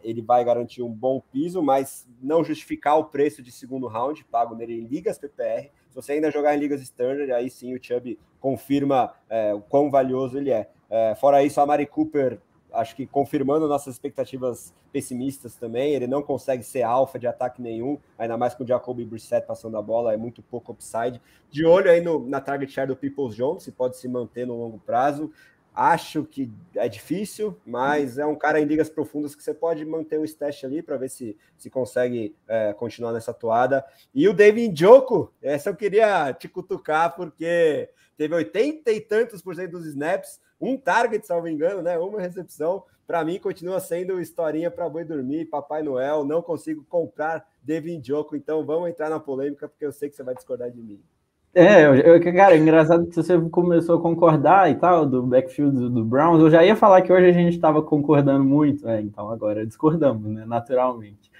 ele vai garantir um bom piso, mas não justificar o preço de segundo round pago nele em ligas PPR. Se você ainda jogar em ligas standard, aí sim o Chubb confirma o quão valioso ele é. Fora isso, a Mari Cooper, acho que confirmando nossas expectativas pessimistas também, ele não consegue ser alfa de ataque nenhum, ainda mais com o Jacoby Brissett passando a bola, é muito pouco upside. De olho aí na target share do Peoples-Jones, se pode se manter no longo prazo. Acho que é difícil, mas é um cara em ligas profundas que você pode manter um stash ali para ver se consegue continuar nessa toada. E o David Njoku, essa eu queria te cutucar, porque teve 80 e tantos % dos snaps, um target, salvo engano, né? Uma recepção. Para mim, continua sendo historinha para boi dormir, Papai Noel. Não consigo comprar David Njoku, então vamos entrar na polêmica, porque eu sei que você vai discordar de mim. Cara, é engraçado que você começou a concordar e tal, do backfield do Browns. Eu já ia falar que hoje a gente estava concordando muito, então agora discordamos, né, naturalmente.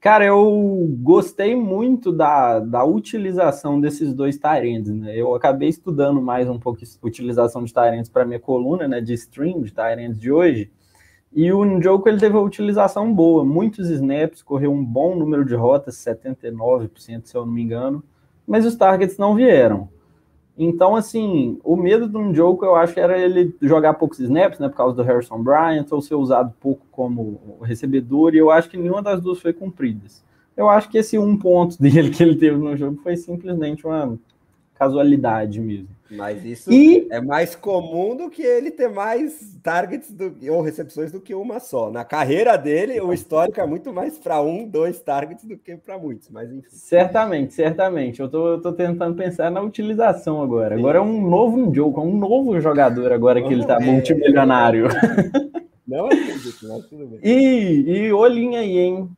Cara, eu gostei muito da utilização desses dois tight ends, né? Eu acabei estudando mais um pouco a utilização de tight ends para minha coluna, né, de stream de tight ends de hoje. E o Njoku, ele teve uma utilização boa, muitos snaps, correu um bom número de rotas, 79%, se eu não me engano, mas os targets não vieram. Então, assim, o medo do Njoku, eu acho que era ele jogar poucos snaps, né, por causa do Harrison Bryant, ou ser usado pouco como recebedor, e eu acho que nenhuma das duas foi cumprida. Eu acho que esse 1 ponto dele que ele teve no jogo foi simplesmente uma casualidade mesmo. Mas isso é mais comum do que ele ter mais targets ou recepções do que uma só. Na carreira dele, o histórico é muito mais para 1, 2 targets do que para muitos, mas enfim. Certamente. Eu tô tentando pensar na utilização agora. Sim. Agora é um novo jogo, um novo jogador agora que ele tá multimilionário. Não acredito, mas tudo bem. E olhinha aí, hein?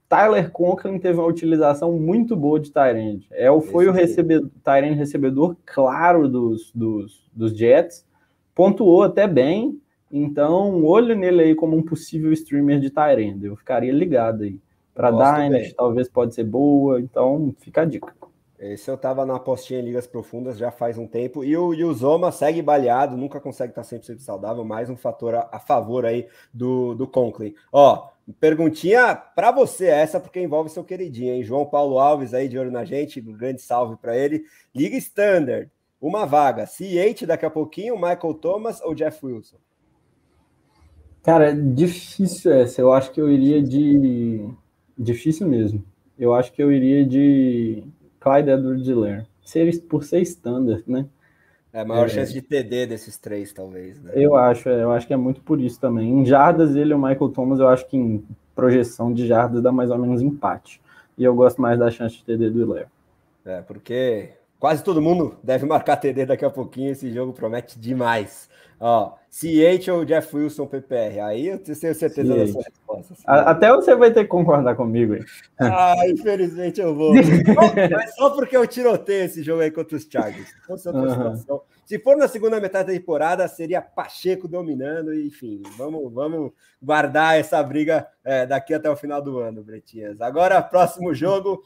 Tyler Conklin teve uma utilização muito boa de tight end. Foi o tight end recebedor claro dos Jets, pontuou até bem, então olho nele aí como um possível streamer de tight end. Eu ficaria ligado aí. Para Dynasty, talvez pode ser boa, então fica a dica. Esse eu tava na apostinha em ligas profundas já faz um tempo, e o Zoma segue baleado, nunca consegue estar 100% saudável, mais um fator a favor aí do Conklin. Ó, perguntinha para você essa, porque envolve seu queridinho, hein? João Paulo Alves aí de olho na gente, um grande salve para ele. Liga Standard, uma vaga, CH daqui a pouquinho, Michael Thomas ou Jeff Wilson? Cara, difícil essa, eu acho que eu iria de... Difícil mesmo. Eu acho que eu iria de Clyde Edwards-Helaire. Por ser standard, né? É a maior chance de TD desses três, talvez, né? Eu acho que é muito por isso também. Em jardas, ele e o Michael Thomas, eu acho que em projeção de jardas dá mais ou menos empate. E eu gosto mais da chance de TD do Helaire. Porque quase todo mundo deve marcar TD daqui a pouquinho, esse jogo promete demais. Ó, CH ou Jeff Wilson PPR? Aí eu tenho certeza da sua resposta. Até você vai ter que concordar comigo aí. Infelizmente eu vou. Mas só porque eu tiroteio esse jogo aí contra os Chargers. Se fosse outra situação. Se for na segunda metade da temporada, seria Pacheco dominando, enfim. Vamos guardar essa briga daqui até o final do ano, Bretinhas. Agora, próximo jogo,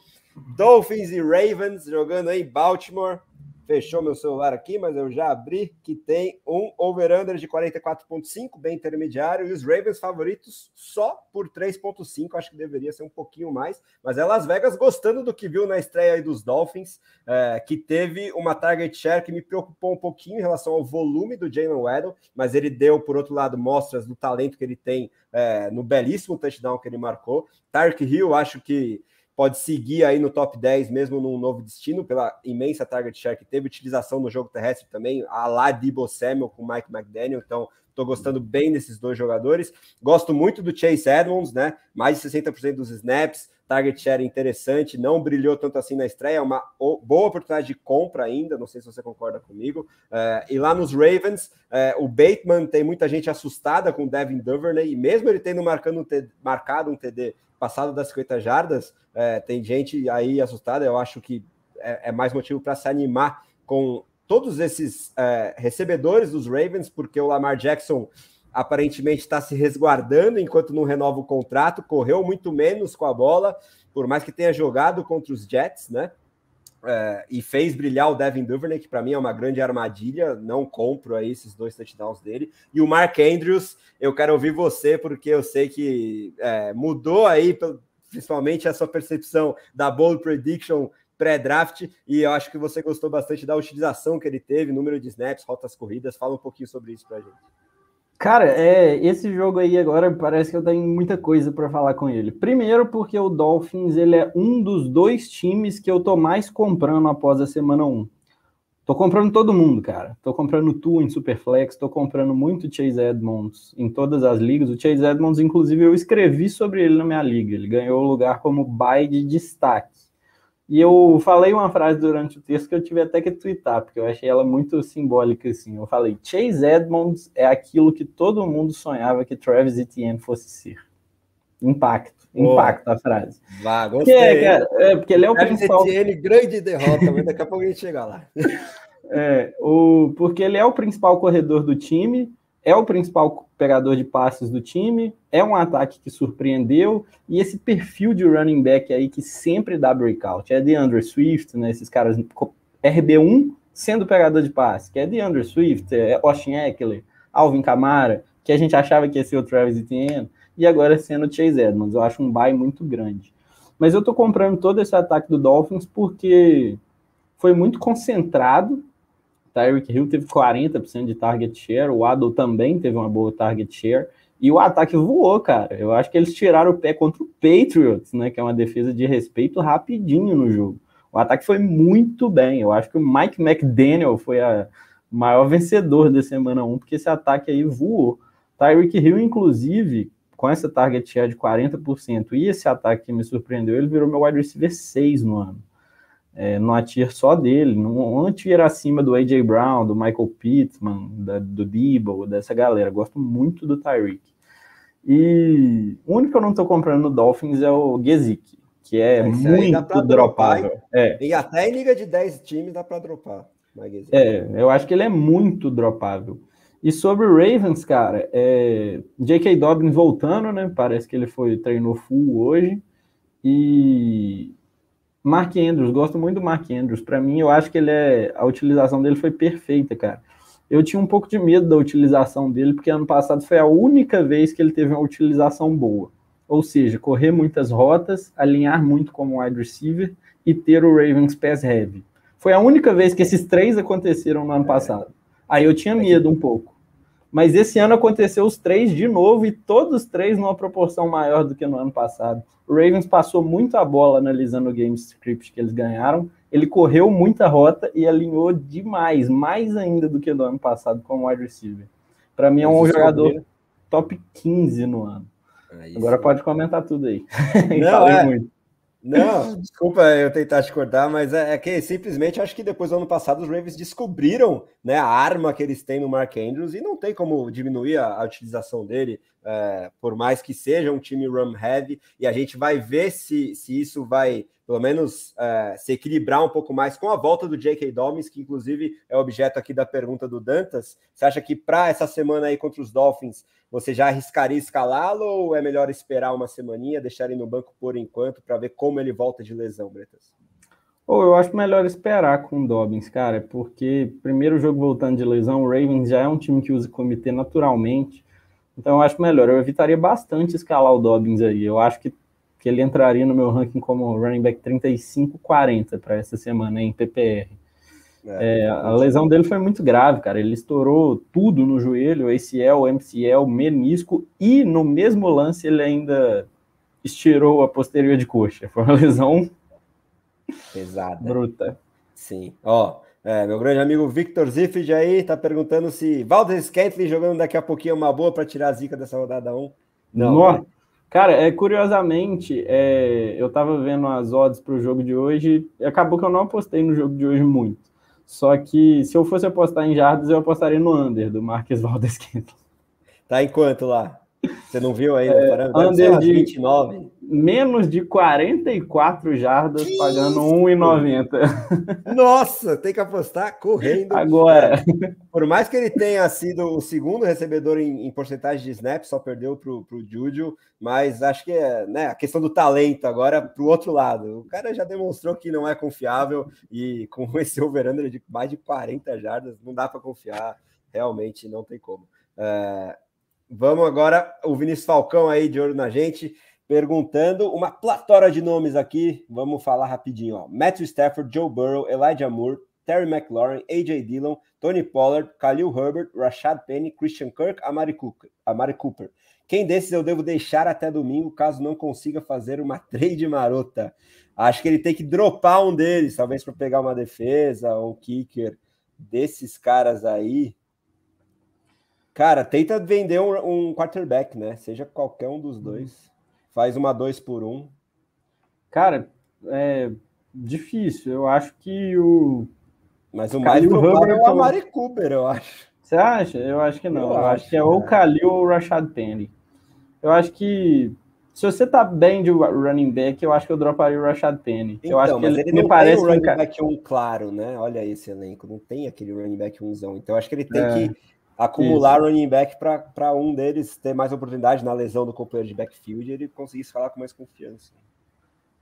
Dolphins e Ravens, jogando em Baltimore. Fechou meu celular aqui, mas eu já abri, que tem um over-under de 44,5, bem intermediário, e os Ravens favoritos só por 3,5, acho que deveria ser um pouquinho mais, mas é Las Vegas gostando do que viu na estreia aí dos Dolphins, que teve uma target share que me preocupou um pouquinho em relação ao volume do Jalen Waddle, mas ele deu, por outro lado, mostras do talento que ele tem no belíssimo touchdown que ele marcou. Tyreek Hill, acho que pode seguir aí no top 10, mesmo num novo destino, pela imensa target share que teve, utilização no jogo terrestre também, a lá Deebo Samuel com Mike McDaniel, então estou gostando bem desses dois jogadores. Gosto muito do Chase Edmonds, né? Mais de 60% dos snaps, target share interessante, não brilhou tanto assim na estreia, é uma boa oportunidade de compra ainda, não sei se você concorda comigo. E lá nos Ravens, o Bateman, tem muita gente assustada com o Devin Duvernay, e mesmo ele tendo marcado um TD passado das 50 jardas, tem gente aí assustada. Eu acho que é mais motivo para se animar com todos esses recebedores dos Ravens, porque o Lamar Jackson aparentemente está se resguardando enquanto não renova o contrato, correu muito menos com a bola, por mais que tenha jogado contra os Jets, né? E fez brilhar o Devin Duvernay, que para mim é uma grande armadilha, não compro aí esses 2 touchdowns dele. E o Mark Andrews, eu quero ouvir você, porque eu sei que mudou aí, principalmente a sua percepção da bold prediction pré-draft, e eu acho que você gostou bastante da utilização que ele teve, número de snaps, rotas corridas. Fala um pouquinho sobre isso pra gente. Cara, esse jogo aí agora parece que eu tenho muita coisa para falar com ele. Primeiro porque o Dolphins, ele é um dos 2 times que eu tô mais comprando após a semana 1. Tô comprando todo mundo, cara. Tô comprando Tua em Superflex, tô comprando muito Chase Edmonds em todas as ligas. O Chase Edmonds, inclusive, eu escrevi sobre ele na minha liga. Ele ganhou o lugar como buy de destaque. E eu falei uma frase durante o texto que eu tive até que twittar, porque eu achei ela muito simbólica, assim. Eu falei, Chase Edmonds é aquilo que todo mundo sonhava que Travis Etienne fosse ser. Impacto a frase. Vá, gostei. Cara, porque ele é o principal... Etienne, grande derrota, mas daqui a pouco a gente chega lá. Porque ele é o principal corredor do time, é o principal pegador de passes do time, é um ataque que surpreendeu, e esse perfil de running back aí que sempre dá breakout, é DeAndre Swift, né, esses caras, RB1 sendo pegador de passe, que é DeAndre Swift, Austin Eckler, Alvin Kamara, que a gente achava que ia ser o Travis Etienne, e agora sendo o Chase Edmonds. Eu acho um buy muito grande. Mas eu tô comprando todo esse ataque do Dolphins porque foi muito concentrado. Tyreek Hill teve 40% de target share, o Waddle também teve uma boa target share, e o ataque voou, cara. Eu acho que eles tiraram o pé contra o Patriots, né, que é uma defesa de respeito, rapidinho no jogo. O ataque foi muito bem. Eu acho que o Mike McDaniel foi o maior vencedor da semana 1, porque esse ataque aí voou. Tyreek Hill, inclusive, com essa target share de 40%, e esse ataque que me surpreendeu, ele virou meu wide receiver 6 no ano. Numa tier só dele, numa tier acima do A.J. Brown, do Michael Pittman, do Deebo, dessa galera. Gosto muito do Tyreek. E o único que eu não tô comprando no Dolphins é o Gesicki, que é muito dropável. E até em liga de 10 times dá para dropar. Eu acho que ele é muito dropável. E sobre o Ravens, cara, J.K. Dobbins voltando, né? Parece que ele treinou full hoje. E Mark Andrews, gosto muito do Mark Andrews. Para mim, eu acho que a utilização dele foi perfeita, cara. Eu tinha um pouco de medo da utilização dele, porque ano passado foi a única vez que ele teve uma utilização boa. Ou seja, correr muitas rotas, alinhar muito como wide receiver e ter o Ravens pass heavy. Foi a única vez que esses 3 aconteceram no ano passado. Aí eu tinha medo um pouco. Mas esse ano aconteceu os 3 de novo, e todos os 3 numa proporção maior do que no ano passado. O Ravens passou muito a bola analisando o game script que eles ganharam. Ele correu muita rota e alinhou demais, mais ainda do que no ano passado como wide receiver. Para mim é um jogador top 15 no ano. Agora pode comentar tudo aí. Não, muito. Não, desculpa eu tentar te cortar, mas é que simplesmente acho que depois do ano passado os Ravens descobriram, né, a arma que eles têm no Mark Andrews, e não tem como diminuir a utilização dele, por mais que seja um time run heavy, e a gente vai ver se isso vai, pelo menos, se equilibrar um pouco mais com a volta do J.K. Dobbins, que inclusive é objeto aqui da pergunta do Dantas. Você acha que para essa semana aí contra os Dolphins você já arriscaria escalá-lo, ou é melhor esperar uma semaninha, deixar ele no banco por enquanto, para ver como ele volta de lesão, Bretas? Eu acho melhor esperar com o Dobbins, cara, porque primeiro jogo voltando de lesão, o Ravens já é um time que usa comitê naturalmente, então eu acho melhor. Eu evitaria bastante escalar o Dobbins aí. Eu acho que ele entraria no meu ranking como running back 35-40 para essa semana em PPR. A lesão dele foi muito grave, cara. Ele estourou tudo no joelho, ACL, MCL, menisco, e no mesmo lance ele ainda estirou a posterior de coxa. Foi uma lesão pesada. Bruta. Sim. Ó, meu grande amigo Victor Zifrid aí tá perguntando se Valdes-Scantling jogando daqui a pouquinho é uma boa para tirar a zica dessa rodada 1. Não, né? Cara, curiosamente, eu tava vendo as odds pro jogo de hoje e acabou que eu não apostei no jogo de hoje muito. Só que se eu fosse apostar em jardas, eu apostaria no under do Marques Valdes-Scantling. Tá em quanto lá? Você não viu aí no parâmetro? Under de 29. Menos de 44 jardas, pagando R$1,90. Nossa, tem que apostar correndo. Agora. Por mais que ele tenha sido o segundo recebedor em porcentagem de snaps, só perdeu pro Juju, mas acho que né, a questão do talento agora pro outro lado. O cara já demonstrou que não é confiável e com esse over-under de mais de 40 jardas, não dá para confiar, realmente não tem como. Vamos agora, o Vinícius Falcão aí de olho na gente, perguntando uma platora de nomes aqui, vamos falar rapidinho. Ó. Matthew Stafford, Joe Burrow, Elijah Moore, Terry McLaurin, A.J. Dillon, Tony Pollard, Khalil Herbert, Rashad Penny, Christian Kirk, Amari Cooper. Quem desses eu devo deixar até domingo, caso não consiga fazer uma trade marota? Acho que ele tem que dropar um deles, talvez para pegar uma defesa, um kicker desses caras aí. Cara, tenta vender um quarterback, né? Seja qualquer um dos dois. Faz uma 2-por-1. Cara, é difícil. Eu acho que Mas o mais provável é o Amari Cooper, eu acho. Você acha? Eu acho que não. Eu acho que é ou o Khalil ou o Rashad Penny. Eu acho que se você tá bem de running back, eu acho que eu droparia o Rashad Penny. Então, eu acho que mas ele não parece tem o running back 1 claro, né? Olha esse elenco, não tem aquele running back 1zão. Então, eu acho que ele tem que acumular running back para um deles ter mais oportunidade na lesão do companheiro de backfield e ele conseguir escalar com mais confiança.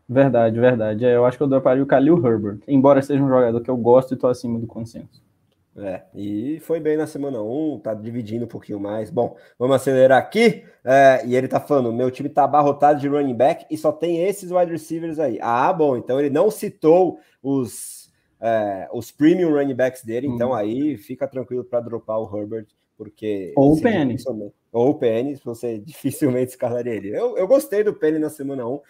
Verdade. Eu acho que eu droparia o Khalil Herbert, embora seja um jogador que eu gosto e tô acima do consenso. E foi bem na semana 1, tá dividindo um pouquinho mais. Bom, vamos acelerar aqui. E ele tá falando, meu time tá abarrotado de running back e só tem esses wide receivers aí. Bom, então ele não citou os premium running backs dele, então aí fica tranquilo para dropar o Herbert, porque... Ou o Penny. Ou o Penny, você dificilmente escalaria ele. Eu gostei do Penny na semana 1.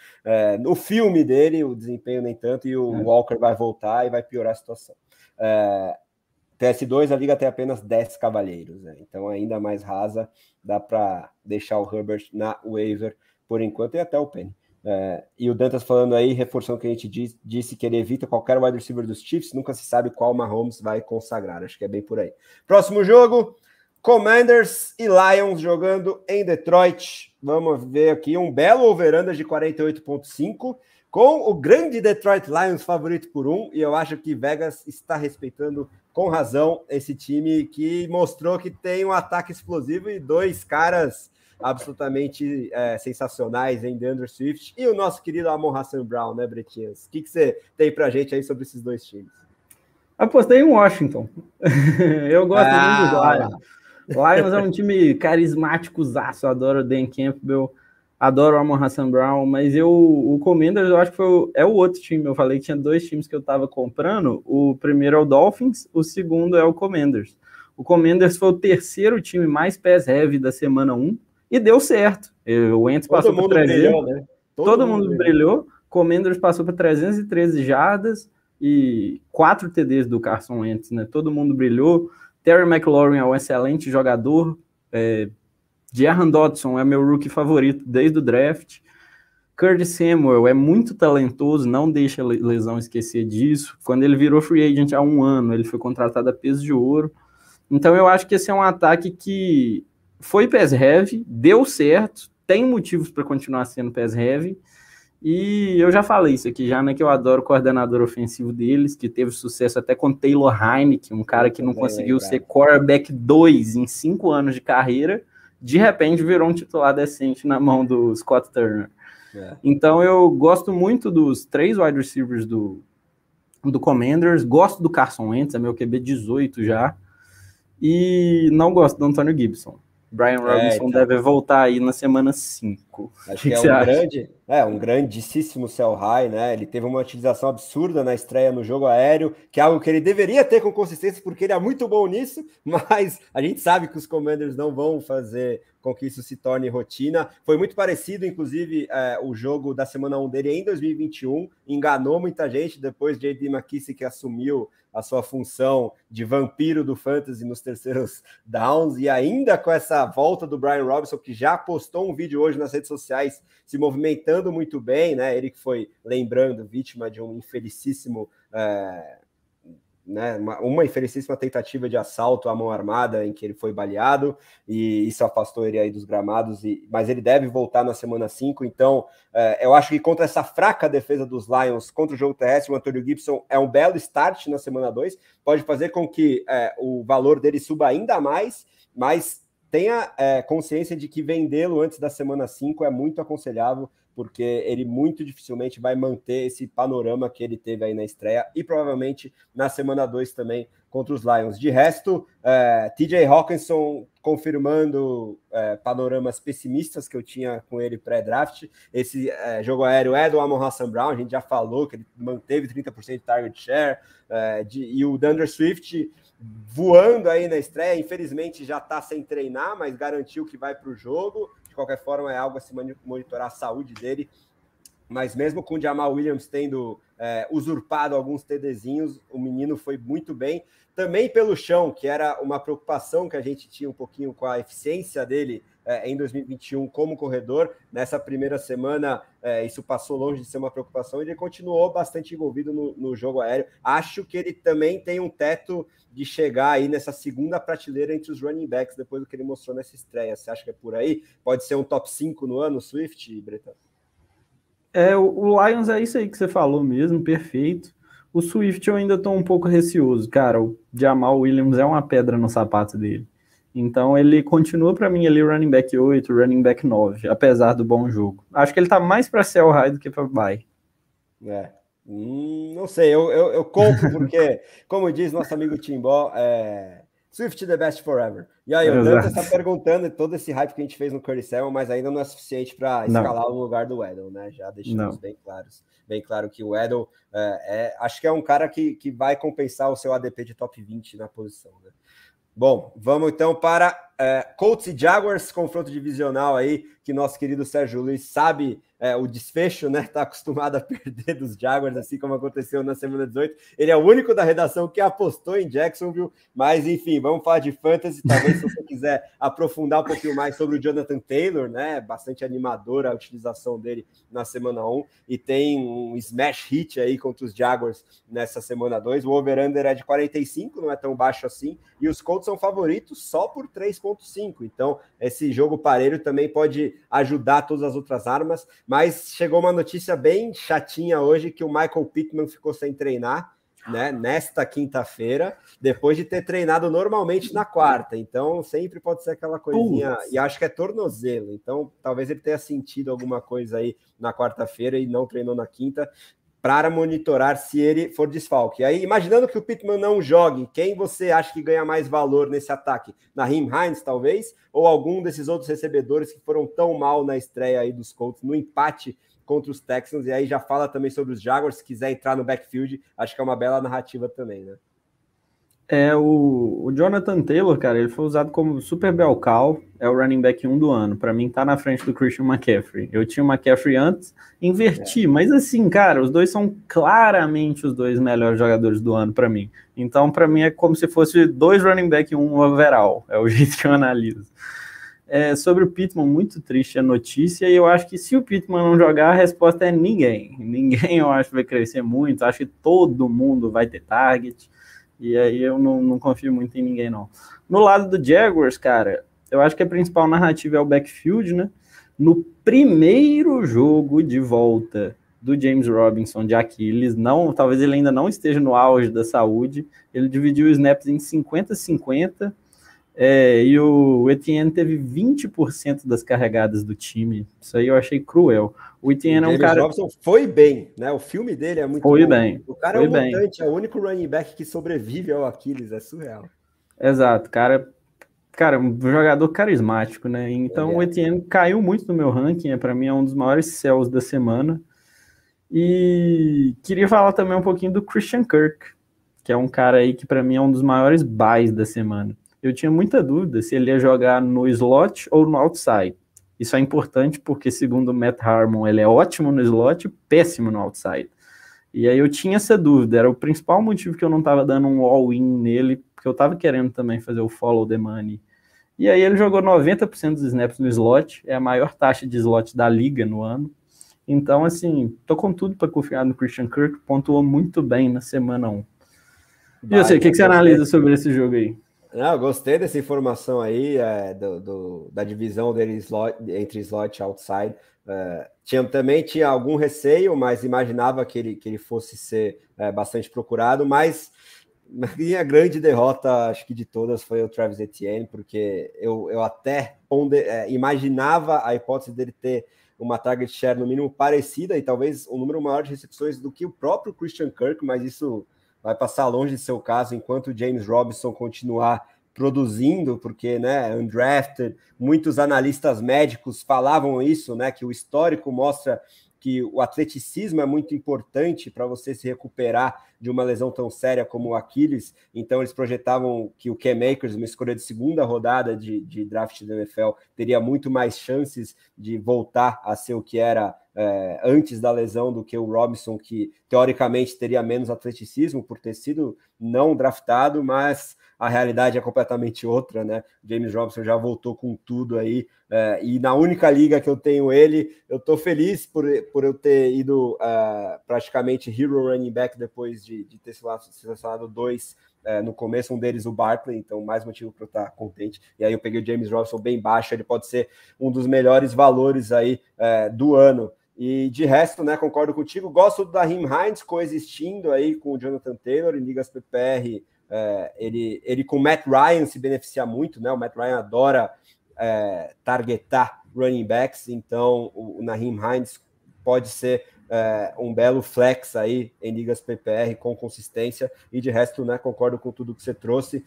No filme dele, o desempenho nem tanto, e o Walker vai voltar e vai piorar a situação. PS2, a liga tem apenas 10 cavalheiros, né? Então ainda mais rasa, dá para deixar o Herbert na waiver por enquanto e até o Penny. E o Dantas falando aí, reforçando o que a gente disse que ele evita qualquer wide receiver dos Chiefs, nunca se sabe qual Mahomes vai consagrar, acho que é bem por aí. Próximo jogo, Commanders e Lions jogando em Detroit. Vamos ver aqui um belo over-under de 48,5 com o grande Detroit Lions favorito por 1, e eu acho que Vegas está respeitando com razão esse time que mostrou que tem um ataque explosivo e dois caras absolutamente sensacionais em DeAndre Swift e o nosso querido Amon-Ra St. Brown, né, Bretinhas? O que você tem pra gente aí sobre esses dois times? Apostei em Washington. Eu gosto muito dos Lions. Lions é um time carismático-zaço, adoro o Dan Campbell, adoro o Amon-Ra St. Brown, mas o Commanders eu acho que é o outro time. Eu falei que tinha dois times que eu tava comprando. O primeiro é o Dolphins, o segundo é o Commanders. O Commanders foi o terceiro time mais pass-heavy da semana 1 e deu certo. O Wentz passou por 300. Brilhou, né? Todo mundo brilhou. Commanders passou por 313 jardas e 4 TDs do Carson Wentz, né? Todo mundo brilhou. Terry McLaurin é um excelente jogador. Jahan Dodson é meu rookie favorito desde o draft. Curtis Samuel é muito talentoso, não deixa a lesão esquecer disso. Quando ele virou free agent há 1 ano, ele foi contratado a peso de ouro. Então eu acho que esse é um ataque que foi pass heavy, deu certo, tem motivos para continuar sendo pass heavy, e eu já falei isso aqui já, né, que eu adoro o coordenador ofensivo deles, que teve sucesso até com Taylor Heinicke, um cara que não conseguiu ser quarterback 2 em 5 anos de carreira, de repente virou um titular decente na mão do Scott Turner. Então eu gosto muito dos 3 wide receivers do Commanders, gosto do Carson Wentz, é meu QB 18 já, e não gosto do Antonio Gibson. Brian Robinson deve voltar aí na semana 5. louco. Acho que é um grandíssimo sell high, né? Ele teve uma utilização absurda na estreia no jogo aéreo, que é algo que ele deveria ter com consistência, porque ele é muito bom nisso, mas a gente sabe que os Commanders não vão fazer com que isso se torne rotina. Foi muito parecido, inclusive, o jogo da semana 1 dele em 2021, enganou muita gente, depois J.D. McKissick assumiu a sua função de vampiro do fantasy nos terceiros downs, e ainda com essa volta do Brian Robinson, que já postou um vídeo hoje nas redes sociais se movimentando muito bem, né? Ele que foi, lembrando, vítima de um infelicíssimo né, uma infelicíssima tentativa de assalto à mão armada em que ele foi baleado, e isso afastou ele aí dos gramados, mas ele deve voltar na semana 5, então eu acho que contra essa fraca defesa dos Lions, contra o jogo terrestre, o Antonio Gibson é um belo start na semana 2, pode fazer com que o valor dele suba ainda mais, mas tenha consciência de que vendê-lo antes da semana 5 é muito aconselhável, porque ele muito dificilmente vai manter esse panorama que ele teve aí na estreia e provavelmente na semana 2 também contra os Lions. De resto, TJ Hawkinson confirmando panoramas pessimistas que eu tinha com ele pré-draft. Esse jogo aéreo é do Amon-Ra St. Brown, a gente já falou que ele manteve 30% de target share, e o DeAndre Swift voando aí na estreia, infelizmente já está sem treinar, mas garantiu que vai para o jogo. De qualquer forma, é algo a se monitorar a saúde dele. Mas mesmo com o Jamal Williams tendo usurpado alguns TDzinhos, o menino foi muito bem. Também pelo chão, que era uma preocupação que a gente tinha um pouquinho com a eficiência dele em 2021 como corredor. Nessa primeira semana, isso passou longe de ser uma preocupação. Ele continuou bastante envolvido no jogo aéreo. Acho que ele também tem um teto de chegar aí nessa segunda prateleira entre os running backs, depois do que ele mostrou nessa estreia. Você acha que é por aí? Pode ser um top 5 no ano, Swift, Bretão? O Lions é isso aí que você falou mesmo, perfeito. O Swift eu ainda estou um pouco receoso, cara. O Jamal Williams é uma pedra no sapato dele. Então ele continua para mim ali running back 8, running back 9, apesar do bom jogo. Acho que ele tá mais para sell high do que para buy. Não sei, eu compro porque, como diz nosso amigo Timbó, Swift the best forever. E aí, o Dantas está perguntando todo esse hype que a gente fez no Curtis Samuel, mas ainda não é suficiente para escalar o lugar do Weddle, né? Já deixamos bem claro que o Weddle acho que é um cara que vai compensar o seu ADP de top 20 na posição, né? Bom, vamos então para Colts e Jaguars, confronto divisional aí, que nosso querido Sérgio Luiz sabe o desfecho, né? Tá acostumado a perder dos Jaguars, assim como aconteceu na semana 18. Ele é o único da redação que apostou em Jacksonville, mas enfim, vamos falar de fantasy. Talvez se você quiser aprofundar um pouquinho mais sobre o Jonathan Taylor, né? Bastante animadora a utilização dele na semana 1, e tem um smash hit aí contra os Jaguars nessa semana 2. O over-under é de 45, não é tão baixo assim, e os Colts são favoritos só por 3,5. Então, esse jogo parelho também pode ajudar todas as outras armas. Mas chegou uma notícia bem chatinha hoje, que o Michael Pittman ficou sem treinar, né, nesta quinta-feira, depois de ter treinado normalmente na quarta. Então, sempre pode ser aquela coisinha, e acho que é tornozelo. Então, talvez ele tenha sentido alguma coisa aí na quarta-feira e não treinou na quinta, para monitorar se ele for desfalque. Aí, imaginando que o Pittman não jogue, quem você acha que ganha mais valor nesse ataque? Naheem Hines, talvez? Ou algum desses outros recebedores que foram tão mal na estreia aí dos Colts, no empate contra os Texans? E aí já fala também sobre os Jaguars, se quiser entrar no backfield, acho que é uma bela narrativa também, né? O Jonathan Taylor, cara, ele foi usado como super bell cow, é o running back 1 do ano. Para mim, tá na frente do Christian McCaffrey. Eu tinha o McCaffrey antes, inverti, mas assim, cara, os dois são claramente os dois melhores jogadores do ano para mim. Então, para mim, é como se fosse 2 running back 1 overall, é o jeito que eu analiso. Sobre o Pittman, muito triste a notícia, e eu acho que se o Pittman não jogar, a resposta é ninguém. Ninguém, eu acho, vai crescer muito, acho que todo mundo vai ter target. E aí eu não confio muito em ninguém, não. No lado do Jaguars, cara, eu acho que a principal narrativa é o backfield, né? No primeiro jogo de volta do James Robinson de Aquiles, talvez ele ainda não esteja no auge da saúde, ele dividiu os snaps em 50-50, e o Etienne teve 20% das carregadas do time. Isso aí eu achei cruel. O Etienne é um cara... Robinson foi bem, né? O filme dele é muito bom. Bem. O cara é um mutante, é o único running back que sobrevive ao Aquiles, é surreal. Exato, cara cara, um jogador carismático, né? Então o Etienne caiu muito no meu ranking, para mim é um dos maiores sells da semana. E queria falar também um pouquinho do Christian Kirk, que é um cara aí que para mim é um dos maiores buys da semana. Eu tinha muita dúvida se ele ia jogar no slot ou no outside. Isso é importante porque, segundo o Matt Harmon, ele é ótimo no slot e péssimo no outside. E aí eu tinha essa dúvida, era o principal motivo que eu não estava dando um all-in nele, porque eu estava querendo também fazer o follow the money. E aí ele jogou 90% dos snaps no slot, é a maior taxa de slot da liga no ano. Então, assim, tô com tudo para confiar no Christian Kirk, pontuou muito bem na semana 1. E você, o que você analisa sobre esse jogo aí? Não, eu gostei dessa informação aí, da divisão dele entre slot e outside. Também tinha algum receio, mas imaginava que ele fosse ser bastante procurado, mas a minha grande derrota, acho que de todas, foi o Travis Etienne, porque eu até imaginava a hipótese dele ter uma target share no mínimo parecida e talvez um número maior de recepções do que o próprio Christian Kirk, mas isso vai passar longe de ser o caso enquanto o James Robinson continuar produzindo, porque, né, undrafted, muitos analistas médicos falavam isso, né, que o histórico mostra que o atleticismo é muito importante para você se recuperar de uma lesão tão séria como o Aquiles. Então eles projetavam que o Cam Akers, uma escolha de segunda rodada de draft da NFL, teria muito mais chances de voltar a ser o que era antes da lesão do que o Robinson, que teoricamente teria menos atleticismo por ter sido não draftado, mas a realidade é completamente outra, né? James Robinson já voltou com tudo aí, e na única liga que eu tenho ele, eu tô feliz por eu ter ido praticamente hero running back depois de ter selecionado 2 no começo, um deles o Barkley, então mais motivo para eu estar contente. E aí eu peguei o James Robinson bem baixo, ele pode ser um dos melhores valores aí do ano. E de resto, né, concordo contigo, gosto do Raheem Hines coexistindo aí com o Jonathan Taylor em ligas PPR. Ele com o Matt Ryan se beneficia muito, né? O Matt Ryan adora targetar running backs, então o Raheem Hines pode ser um belo flex aí em ligas PPR com consistência. E de resto, né, concordo com tudo que você trouxe.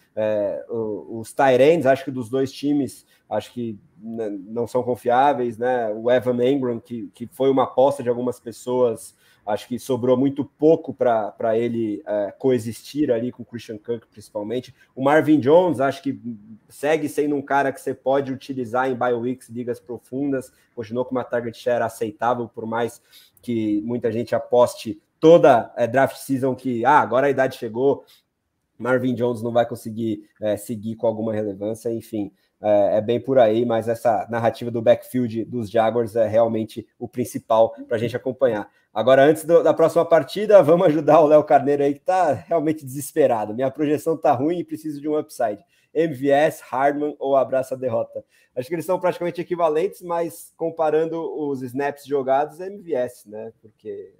Os tight ends, acho que dos dois times, acho que não são confiáveis, né? O Evan Engram, que foi uma aposta de algumas pessoas, acho que sobrou muito pouco para ele coexistir ali com o Christian Kirk, principalmente. O Marvin Jones, acho que segue sendo um cara que você pode utilizar em bye weeks, ligas profundas, continuou com uma target share aceitável, por mais que muita gente aposte toda draft season que agora a idade chegou, Marvin Jones não vai conseguir seguir com alguma relevância, enfim. É bem por aí, mas essa narrativa do backfield dos Jaguars é realmente o principal para a gente acompanhar. Agora, antes da próxima partida, vamos ajudar o Léo Carneiro aí, que está realmente desesperado. Minha projeção está ruim e preciso de um upside. MVS, Hardman ou abraça a derrota? Acho que eles são praticamente equivalentes, mas comparando os snaps jogados, é MVS, né? Porque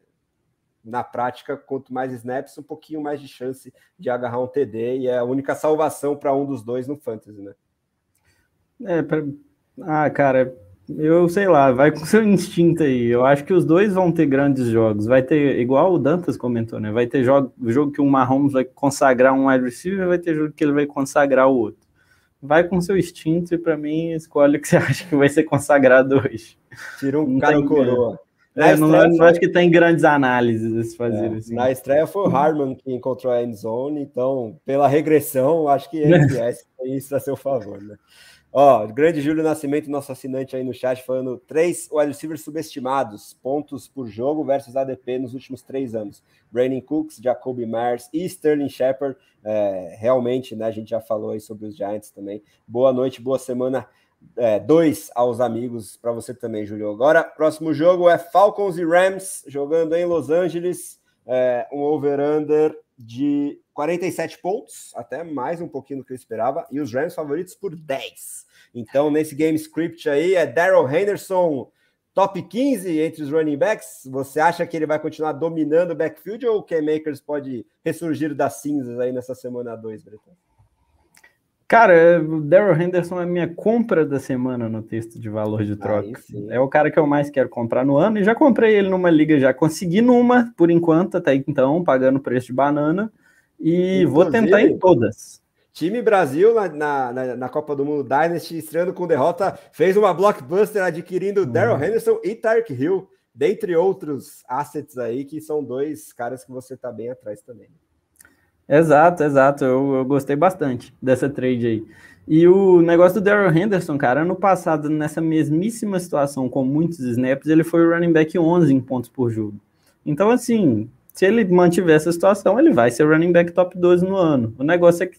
na prática, quanto mais snaps, um pouquinho mais de chance de agarrar um TD, e é a única salvação para um dos dois no Fantasy, né? Cara, eu sei lá, vai com seu instinto aí. Eu acho que os dois vão ter grandes jogos. Vai ter, igual o Dantas comentou, né? Vai ter jogo que o Mahomes vai consagrar um wide receiver, vai ter jogo que ele vai consagrar o outro. Vai com seu instinto e para mim escolhe o que você acha que vai ser consagrado hoje. Tira um cara no coroa. Não acho que tem grandes análises fazer assim. Na estreia foi o Hardman que encontrou a endzone, então, pela regressão, acho que MVS tem isso a seu favor, né? Grande Júlio Nascimento, nosso assinante aí no chat, falando 3 wide receivers subestimados, pontos por jogo versus ADP nos últimos 3 anos. Brandon Cooks, Jacoby Myers e Sterling Shepard. Realmente, né, a gente já falou aí sobre os Giants também. Boa noite, boa semana 2 aos amigos, para você também, Júlio. Agora, próximo jogo é Falcons e Rams, jogando em Los Angeles, um over-under de 47 pontos, até mais um pouquinho do que eu esperava, e os Rams favoritos por 10. Então, nesse game script aí, é Darrell Henderson, top 15 entre os running backs. Você acha que ele vai continuar dominando o backfield ou o Cam Akers pode ressurgir das cinzas aí nessa semana 2, Bretão? Cara, o Darrell Henderson é a minha compra da semana no texto de valor de troca. É o cara que eu mais quero comprar no ano, e já comprei ele numa liga, já consegui numa, por enquanto, até então, pagando preço de banana, e inclusive, vou tentar em todas. Time Brasil na Copa do Mundo Dynasty, estreando com derrota, fez uma blockbuster adquirindo Darrell Henderson e Tyreek Hill, dentre outros assets aí, que são dois caras que você tá bem atrás também. Exato. Eu gostei bastante dessa trade aí. E o negócio do Darrell Henderson, cara, ano passado, nessa mesmíssima situação, com muitos snaps, ele foi o running back 11 em pontos por jogo. Então, assim, se ele mantiver essa situação, ele vai ser o running back top 12 no ano. O negócio é que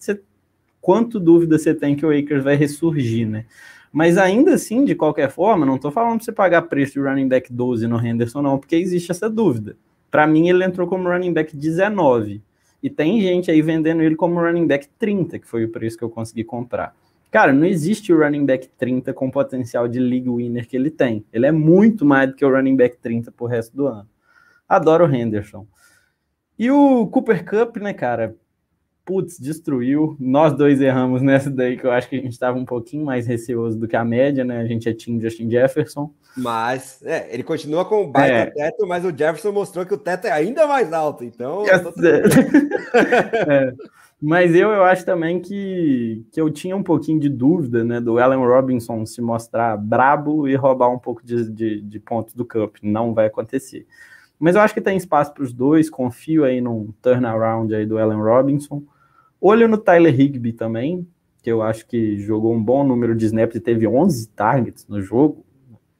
quanto dúvida você tem que o Akers vai ressurgir, né? Mas ainda assim, de qualquer forma, não tô falando pra você pagar preço de running back 12 no Henderson, não, porque existe essa dúvida. Para mim, ele entrou como running back 19. E tem gente aí vendendo ele como running back 30, que foi o preço que eu consegui comprar. Cara, não existe o running back 30 com o potencial de league winner que ele tem. Ele é muito mais do que o running back 30 pro resto do ano. Adoro o Henderson. E o Cooper Kupp, né, cara? Putz, destruiu. Nós dois erramos nessa daí, que eu acho que a gente estava um pouquinho mais receoso do que a média, né? A gente é time Justin Jefferson. Mas, ele continua com um baita teto, mas o Jefferson mostrou que o teto é ainda mais alto, então... Mas eu acho também que eu tinha um pouquinho de dúvida, né, do Allen Robinson se mostrar brabo e roubar um pouco de pontos do Kupp. Não vai acontecer. Mas eu acho que tem espaço para os dois, confio aí num turnaround aí do Allen Robinson. Olho no Tyler Higbee também, que eu acho que jogou um bom número de snaps e teve 11 targets no jogo,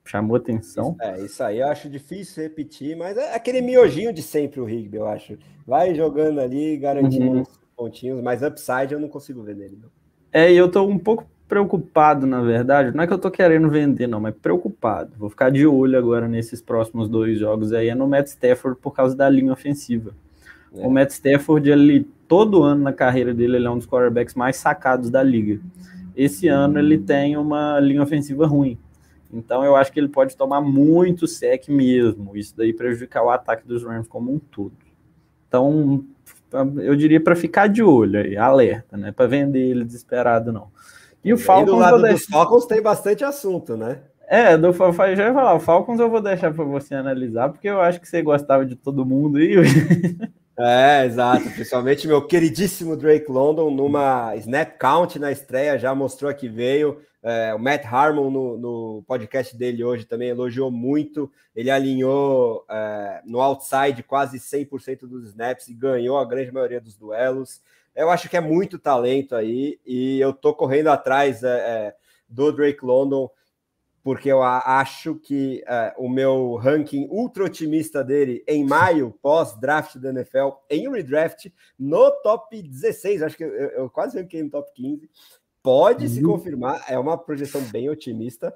chamou atenção. Isso aí eu acho difícil repetir, mas é aquele miojinho de sempre o Higbee, eu acho. Vai jogando ali, garantindo os pontinhos, mas upside eu não consigo ver nele, não. E eu tô um pouco preocupado, na verdade, não é que eu tô querendo vender, não, mas preocupado. Vou ficar de olho agora nesses próximos 2 jogos aí, no Matt Stafford por causa da linha ofensiva. O Matt Stafford, ele, todo ano na carreira dele, ele é um dos quarterbacks mais sacados da liga. Esse ano ele tem uma linha ofensiva ruim. Então eu acho que ele pode tomar muito sec mesmo. Isso daí prejudicar o ataque dos Rams como um todo. Então eu diria para ficar de olho aí, alerta, né? Para vender ele desesperado, não. E o Falcons... do lado dos Falcons tem bastante assunto, né? Já ia falar, o Falcons eu vou deixar para você analisar, porque eu acho que você gostava de todo mundo aí. Exato. Principalmente meu queridíssimo Drake London, numa snap count na estreia, já mostrou que veio. O Matt Harmon, no podcast dele hoje, também elogiou muito. Ele alinhou no outside quase 100% dos snaps e ganhou a grande maioria dos duelos. Eu acho que é muito talento aí, e eu tô correndo atrás do Drake London, porque eu acho que o meu ranking ultra otimista dele em maio, pós-draft da NFL, em redraft, no top 16, acho que eu quase ranquei no top 15, pode se confirmar, é uma projeção bem otimista,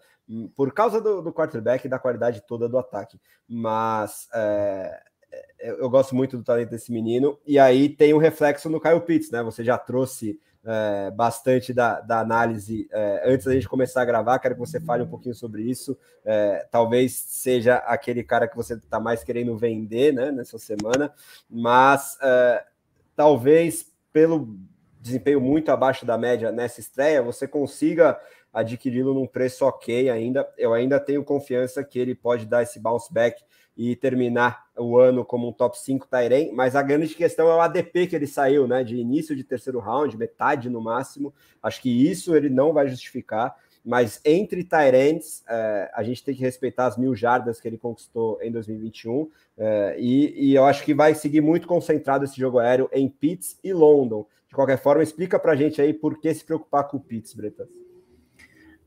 por causa do quarterback e da qualidade toda do ataque, mas eu gosto muito do talento desse menino, e aí tem um reflexo no Kyle Pitts, né? Você já trouxe bastante da análise antes da gente começar a gravar. Quero que você fale um pouquinho sobre isso. Talvez seja aquele cara que você está mais querendo vender, né, nessa semana, mas talvez pelo desempenho muito abaixo da média nessa estreia, você consiga adquiri-lo num preço ok ainda. Eu ainda tenho confiança que ele pode dar esse bounce back e terminar o ano como um top 5 tight end, mas a grande questão é o ADP que ele saiu, né, de início de terceiro round, metade no máximo. Acho que isso ele não vai justificar, mas entre tight ends, a gente tem que respeitar as 1.000 jardas que ele conquistou em 2021, e eu acho que vai seguir muito concentrado esse jogo aéreo em Pitts e London. De qualquer forma, explica pra gente aí por que se preocupar com o Pitts, Bretas.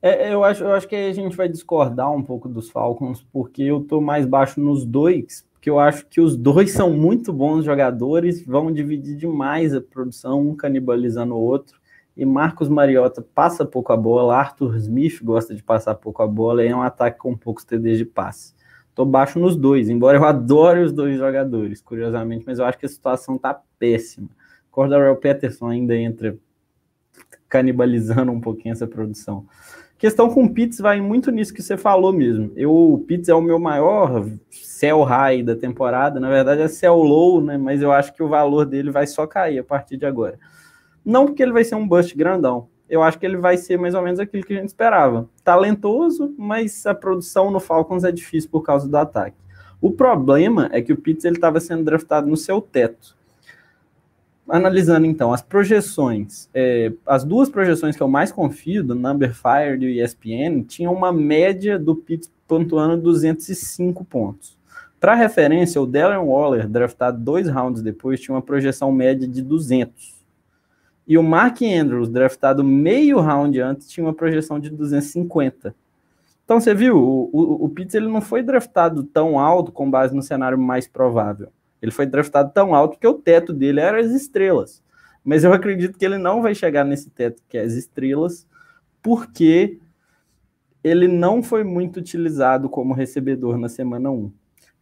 Eu acho que a gente vai discordar um pouco dos Falcons, porque eu tô mais baixo nos dois, porque eu acho que os dois são muito bons jogadores, vão dividir demais a produção, um canibalizando o outro, e Marcus Mariota passa pouco a bola, Arthur Smith gosta de passar pouco a bola, e é um ataque com poucos TDs de passe. Tô baixo nos dois, embora eu adore os dois jogadores, curiosamente, mas eu acho que a situação tá péssima. Cordarrelle Patterson ainda entra canibalizando um pouquinho essa produção. Questão com o Pitts vai muito nisso que você falou mesmo. O Pitts é o meu maior sell high da temporada, na verdade é sell low, né? Mas eu acho que o valor dele vai só cair a partir de agora. Não porque ele vai ser um bust grandão, eu acho que ele vai ser mais ou menos aquilo que a gente esperava. Talentoso, mas a produção no Falcons é difícil por causa do ataque. O problema é que o Pitts estava sendo draftado no seu teto. Analisando, então, as projeções, as duas projeções que eu mais confio, do Number Fire e do ESPN, tinham uma média do Pitts pontuando 205 pontos. Para referência, o Darren Waller, draftado 2 rounds depois, tinha uma projeção média de 200. E o Mark Andrews, draftado meio round antes, tinha uma projeção de 250. Então, você viu, o Pitts ele não foi draftado tão alto com base no cenário mais provável. Ele foi draftado tão alto que o teto dele era as estrelas. Mas eu acredito que ele não vai chegar nesse teto que é as estrelas, porque ele não foi muito utilizado como recebedor na semana 1.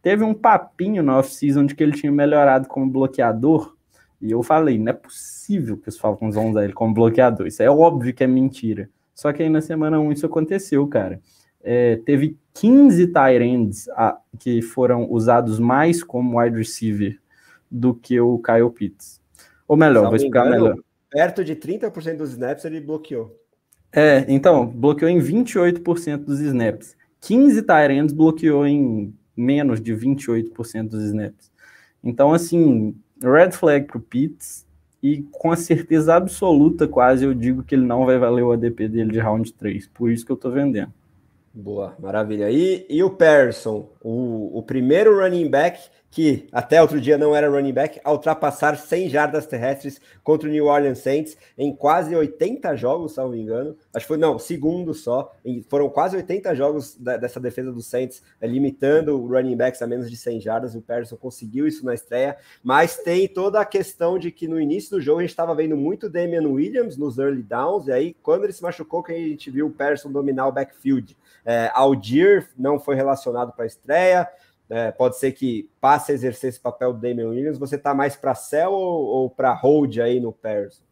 Teve um papinho na off-season de que ele tinha melhorado como bloqueador, e eu falei, não é possível que os Falcons vão usar ele como bloqueador. Isso é óbvio que é mentira. Só que aí na semana 1 isso aconteceu, cara. Teve 15 tight ends que foram usados mais como wide receiver do que o Kyle Pitts. Ou melhor, vou explicar melhor. Perto de 30% dos snaps ele bloqueou. Então, bloqueou em 28% dos snaps. 15 tight ends bloqueou em menos de 28% dos snaps. Então, assim, red flag pro Pitts, e com a certeza absoluta, quase, eu digo que ele não vai valer o ADP dele de round 3. Por isso que eu tô vendendo. Boa, maravilha. E o Pearson, o primeiro running back que até outro dia não era running back, a ultrapassar 100 jardas terrestres contra o New Orleans Saints em quase 80 jogos, se não me engano. Acho que foi, não, segundo só. Foram quase 80 jogos dessa defesa dos Saints, limitando o running backs a menos de 100 jardas. O Pearson conseguiu isso na estreia, mas tem toda a questão de que no início do jogo a gente estava vendo muito Damian Williams nos early downs, e aí quando ele se machucou, que a gente viu o Pearson dominar o backfield. Algier não foi relacionado para a estreia. Pode ser que passe a exercer esse papel do Damian Williams. Você tá mais para sell ou para hold aí no Pearson?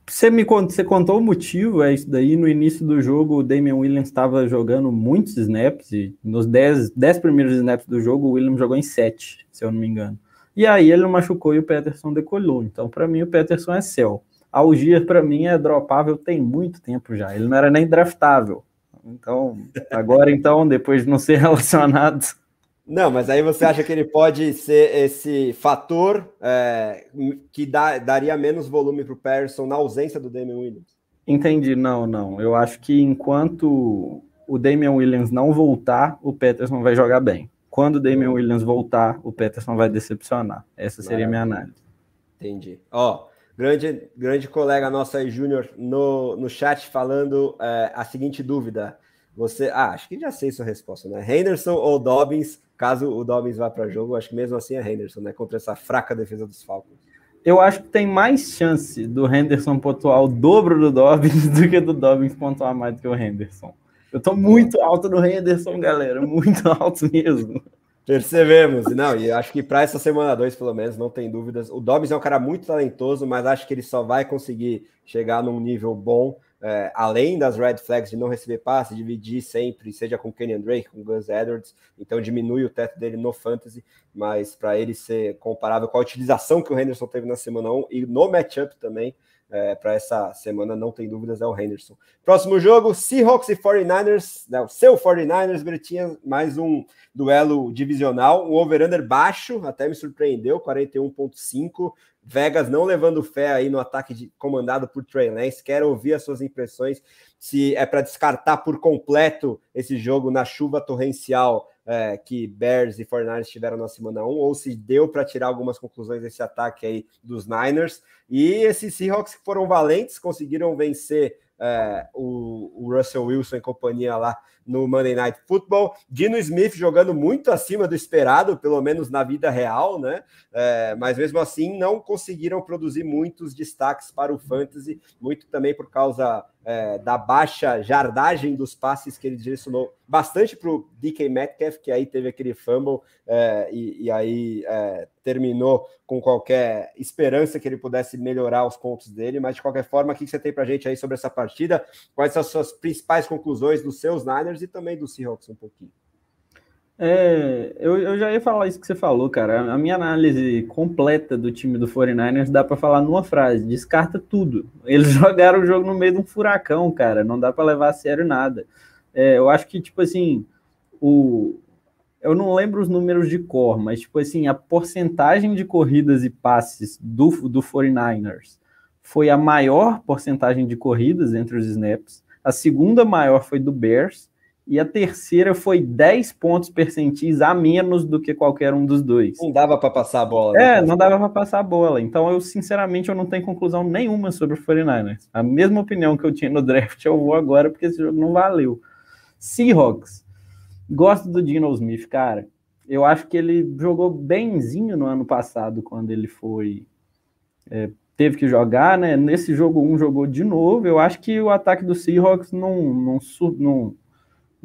Você contou o motivo, é isso daí. No início do jogo, o Damian Williams estava jogando muitos snaps, e nos 10 primeiros snaps do jogo, o Williams jogou em 7, se eu não me engano. E aí ele machucou e o Peterson decolou. Então, para mim, o Peterson é sell. Algier, para mim, é dropável tem muito tempo já. Ele não era nem draftável. Então, agora, depois de não ser relacionado... Não, mas aí você acha que ele pode ser esse fator que daria menos volume para o Pearson na ausência do Damian Williams? Entendi, não. Eu acho que enquanto o Damian Williams não voltar, o Peterson vai jogar bem. Quando o Damian Williams voltar, o Peterson vai decepcionar. Essa seria a minha análise. Entendi. Grande colega nosso aí, Júnior, no chat falando a seguinte dúvida. Acho que já sei sua resposta, né? Henderson ou Dobbins, caso o Dobbins vá para jogo, acho que mesmo assim é Henderson, né? Contra essa fraca defesa dos Falcons. Eu acho que tem mais chance do Henderson pontuar o dobro do Dobbins do que do Dobbins pontuar mais do que o Henderson. Eu tô muito alto no Henderson, galera, muito alto mesmo. Percebemos, e acho que para essa semana 2, pelo menos, não tem dúvidas. O Dobbins é um cara muito talentoso, mas acho que ele só vai conseguir chegar num nível bom, além das red flags de não receber passe, dividir sempre, seja com Kenyan Drake, com Gus Edwards, então diminui o teto dele no fantasy, mas para ele ser comparável com a utilização que o Henderson teve na semana 1 e no matchup também, para essa semana, não tem dúvidas, é o Henderson. Próximo jogo, Seahawks e 49ers, o seu 49ers, Bretinha, mais um duelo divisional, um over-under baixo, até me surpreendeu, 41.5, Vegas não levando fé aí no ataque comandado por Trey Lance. Quero ouvir as suas impressões, se é para descartar por completo esse jogo na chuva torrencial que Bears e 49ers tiveram na semana 1, ou se deu para tirar algumas conclusões desse ataque aí dos Niners. E esses Seahawks que foram valentes, conseguiram vencer o Russell Wilson e companhia lá no Monday Night Football. Dino Smith jogando muito acima do esperado, pelo menos na vida real, né? Mas mesmo assim não conseguiram produzir muitos destaques para o Fantasy, muito também por causa da baixa jardagem dos passes que ele direcionou bastante para o DK Metcalf, que aí teve aquele fumble e aí terminou com qualquer esperança que ele pudesse melhorar os pontos dele, mas de qualquer forma, o que você tem para a gente aí sobre essa partida? Quais são as suas principais conclusões dos seus Niners e também do Seahawks um pouquinho? Eu já ia falar isso que você falou, cara. A minha análise completa do time do 49ers dá para falar numa frase: descarta tudo. Eles jogaram o jogo no meio de um furacão, cara. Não dá para levar a sério nada. Eu acho que, tipo assim, eu não lembro os números de cor, mas, tipo assim, a porcentagem de corridas e passes do 49ers foi a maior porcentagem de corridas entre os snaps, a segunda maior foi do Bears, e a terceira foi 10 pontos percentis a menos do que qualquer um dos dois. Não dava para passar a bola, né? Não dava para passar a bola. Então, eu, sinceramente, eu não tenho conclusão nenhuma sobre o 49ers. A mesma opinião que eu tinha no draft, eu vou agora, porque esse jogo não valeu. Seahawks. Gosto do Geno Smith, cara. Eu acho que ele jogou benzinho no ano passado, quando ele foi... teve que jogar, né? Nesse jogo 1 jogou de novo. Eu acho que o ataque do Seahawks não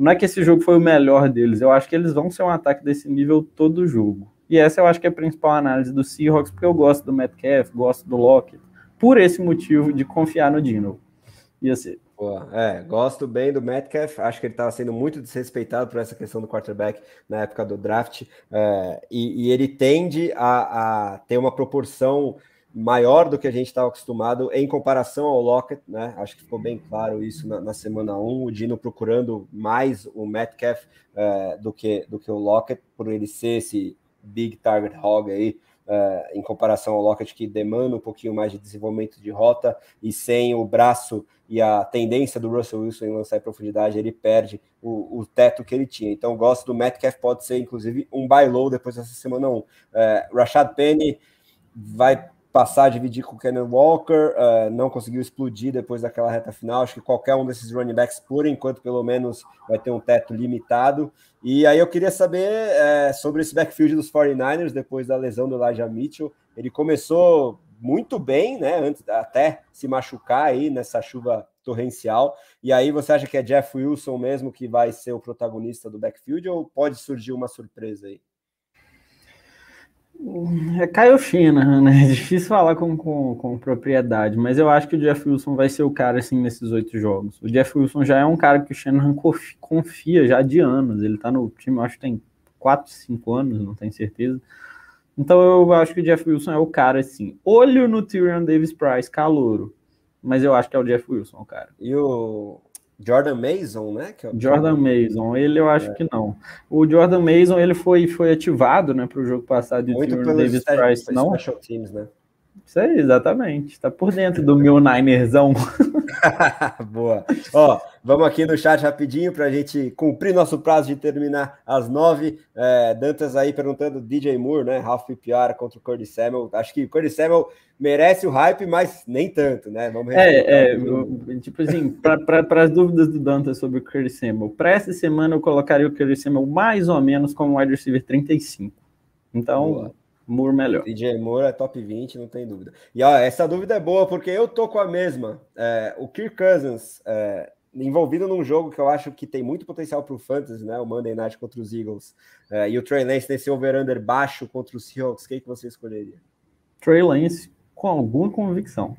é que esse jogo foi o melhor deles. Eu acho que eles vão ser um ataque desse nível todo jogo. E essa eu acho que é a principal análise do Seahawks, porque eu gosto do Metcalf, gosto do Lockett, por esse motivo de confiar no Geno. Ia ser. Gosto bem do Metcalf, acho que ele estava sendo muito desrespeitado por essa questão do quarterback na época do draft, e ele tende a ter uma proporção maior do que a gente estava acostumado em comparação ao Lockett, né? Acho que ficou bem claro isso na semana 1, o Geno procurando mais o Metcalf do que o Lockett, por ele ser esse big target hog aí, em comparação ao Lockett, que demanda um pouquinho mais de desenvolvimento de rota, e sem o braço e a tendência do Russell Wilson em lançar em profundidade, ele perde o teto que ele tinha. Então, gosto do Metcalf, pode ser, inclusive, um buy low depois dessa semana 1. Rashad Penny vai passar a dividir com o Kenneth Walker, não conseguiu explodir depois daquela reta final. Acho que qualquer um desses running backs, por enquanto, pelo menos, vai ter um teto limitado. E aí eu queria saber sobre esse backfield dos 49ers, depois da lesão do Elijah Mitchell. Ele começou muito bem, né, antes até se machucar aí nessa chuva torrencial. E aí você acha que é Jeff Wilson mesmo que vai ser o protagonista do backfield, ou pode surgir uma surpresa aí? É Kyle Shanahan, né? É difícil falar com propriedade, mas eu acho que o Jeff Wilson vai ser o cara, assim, nesses 8 jogos. O Jeff Wilson já é um cara que o Shanahan confia já de anos. Ele tá no time, eu acho que tem 4, 5 anos, não tenho certeza. Então eu acho que o Jeff Wilson é o cara, assim. Olho no Tyrion Davis-Price, calouro. Mas eu acho que é o Jeff Wilson, o cara. E o Jordan Mason, né? Jordan Mason, ele eu acho que não. O Jordan Mason, ele foi ativado, né, para o jogo passado, e o muito Tyrion Davis-Price não. Special teams, né? Isso aí, exatamente. Tá por dentro do meu Ninerzão. Boa. Ó, vamos aqui no chat rapidinho para a gente cumprir nosso prazo de terminar às 9. Dantas aí perguntando DJ Moore, né? Half PPR contra o Curtis Samuel. Acho que o Curtis Samuel merece o hype, mas nem tanto, né? Vamos tipo assim, para as dúvidas do Dantas sobre o Curtis Samuel, para essa semana eu colocaria o Curtis Samuel mais ou menos como wide receiver 35. Então, boa. Moore melhor. DJ Moore é top 20, não tem dúvida. E ó, essa dúvida é boa, porque eu tô com a mesma. O Kirk Cousins, envolvido num jogo que eu acho que tem muito potencial para o Fantasy, né? O Monday Night contra os Eagles. E o Trey Lance nesse over-under baixo contra os Seahawks. Quem que você escolheria? Trey Lance com alguma convicção.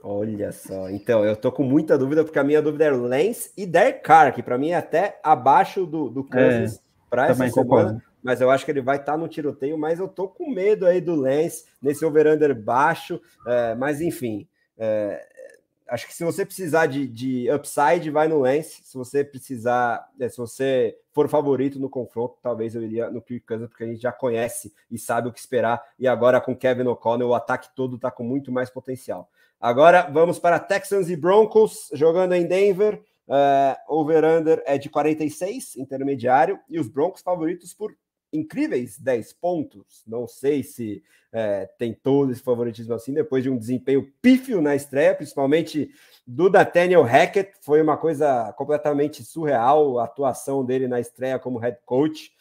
Olha só. Então, eu tô com muita dúvida, porque a minha dúvida é Lance e Derek Carr, que para mim é até abaixo do Cousins para essa semana. Concordo. Mas eu acho que ele vai estar no tiroteio, mas eu tô com medo aí do Lance, nesse over-under baixo, mas enfim, acho que se você precisar de upside, vai no Lance, se você precisar, se você for favorito no confronto, talvez eu iria no Kirk Cousins, porque a gente já conhece e sabe o que esperar, e agora com Kevin O'Connell, o ataque todo tá com muito mais potencial. Agora vamos para Texans e Broncos, jogando em Denver. Over-under é de 46, intermediário, e os Broncos favoritos por incríveis 10 pontos. Não sei se tem todo esse favoritismo assim, depois de um desempenho pífio na estreia, principalmente do Nathaniel Hackett. Foi uma coisa completamente surreal a atuação dele na estreia como head coach.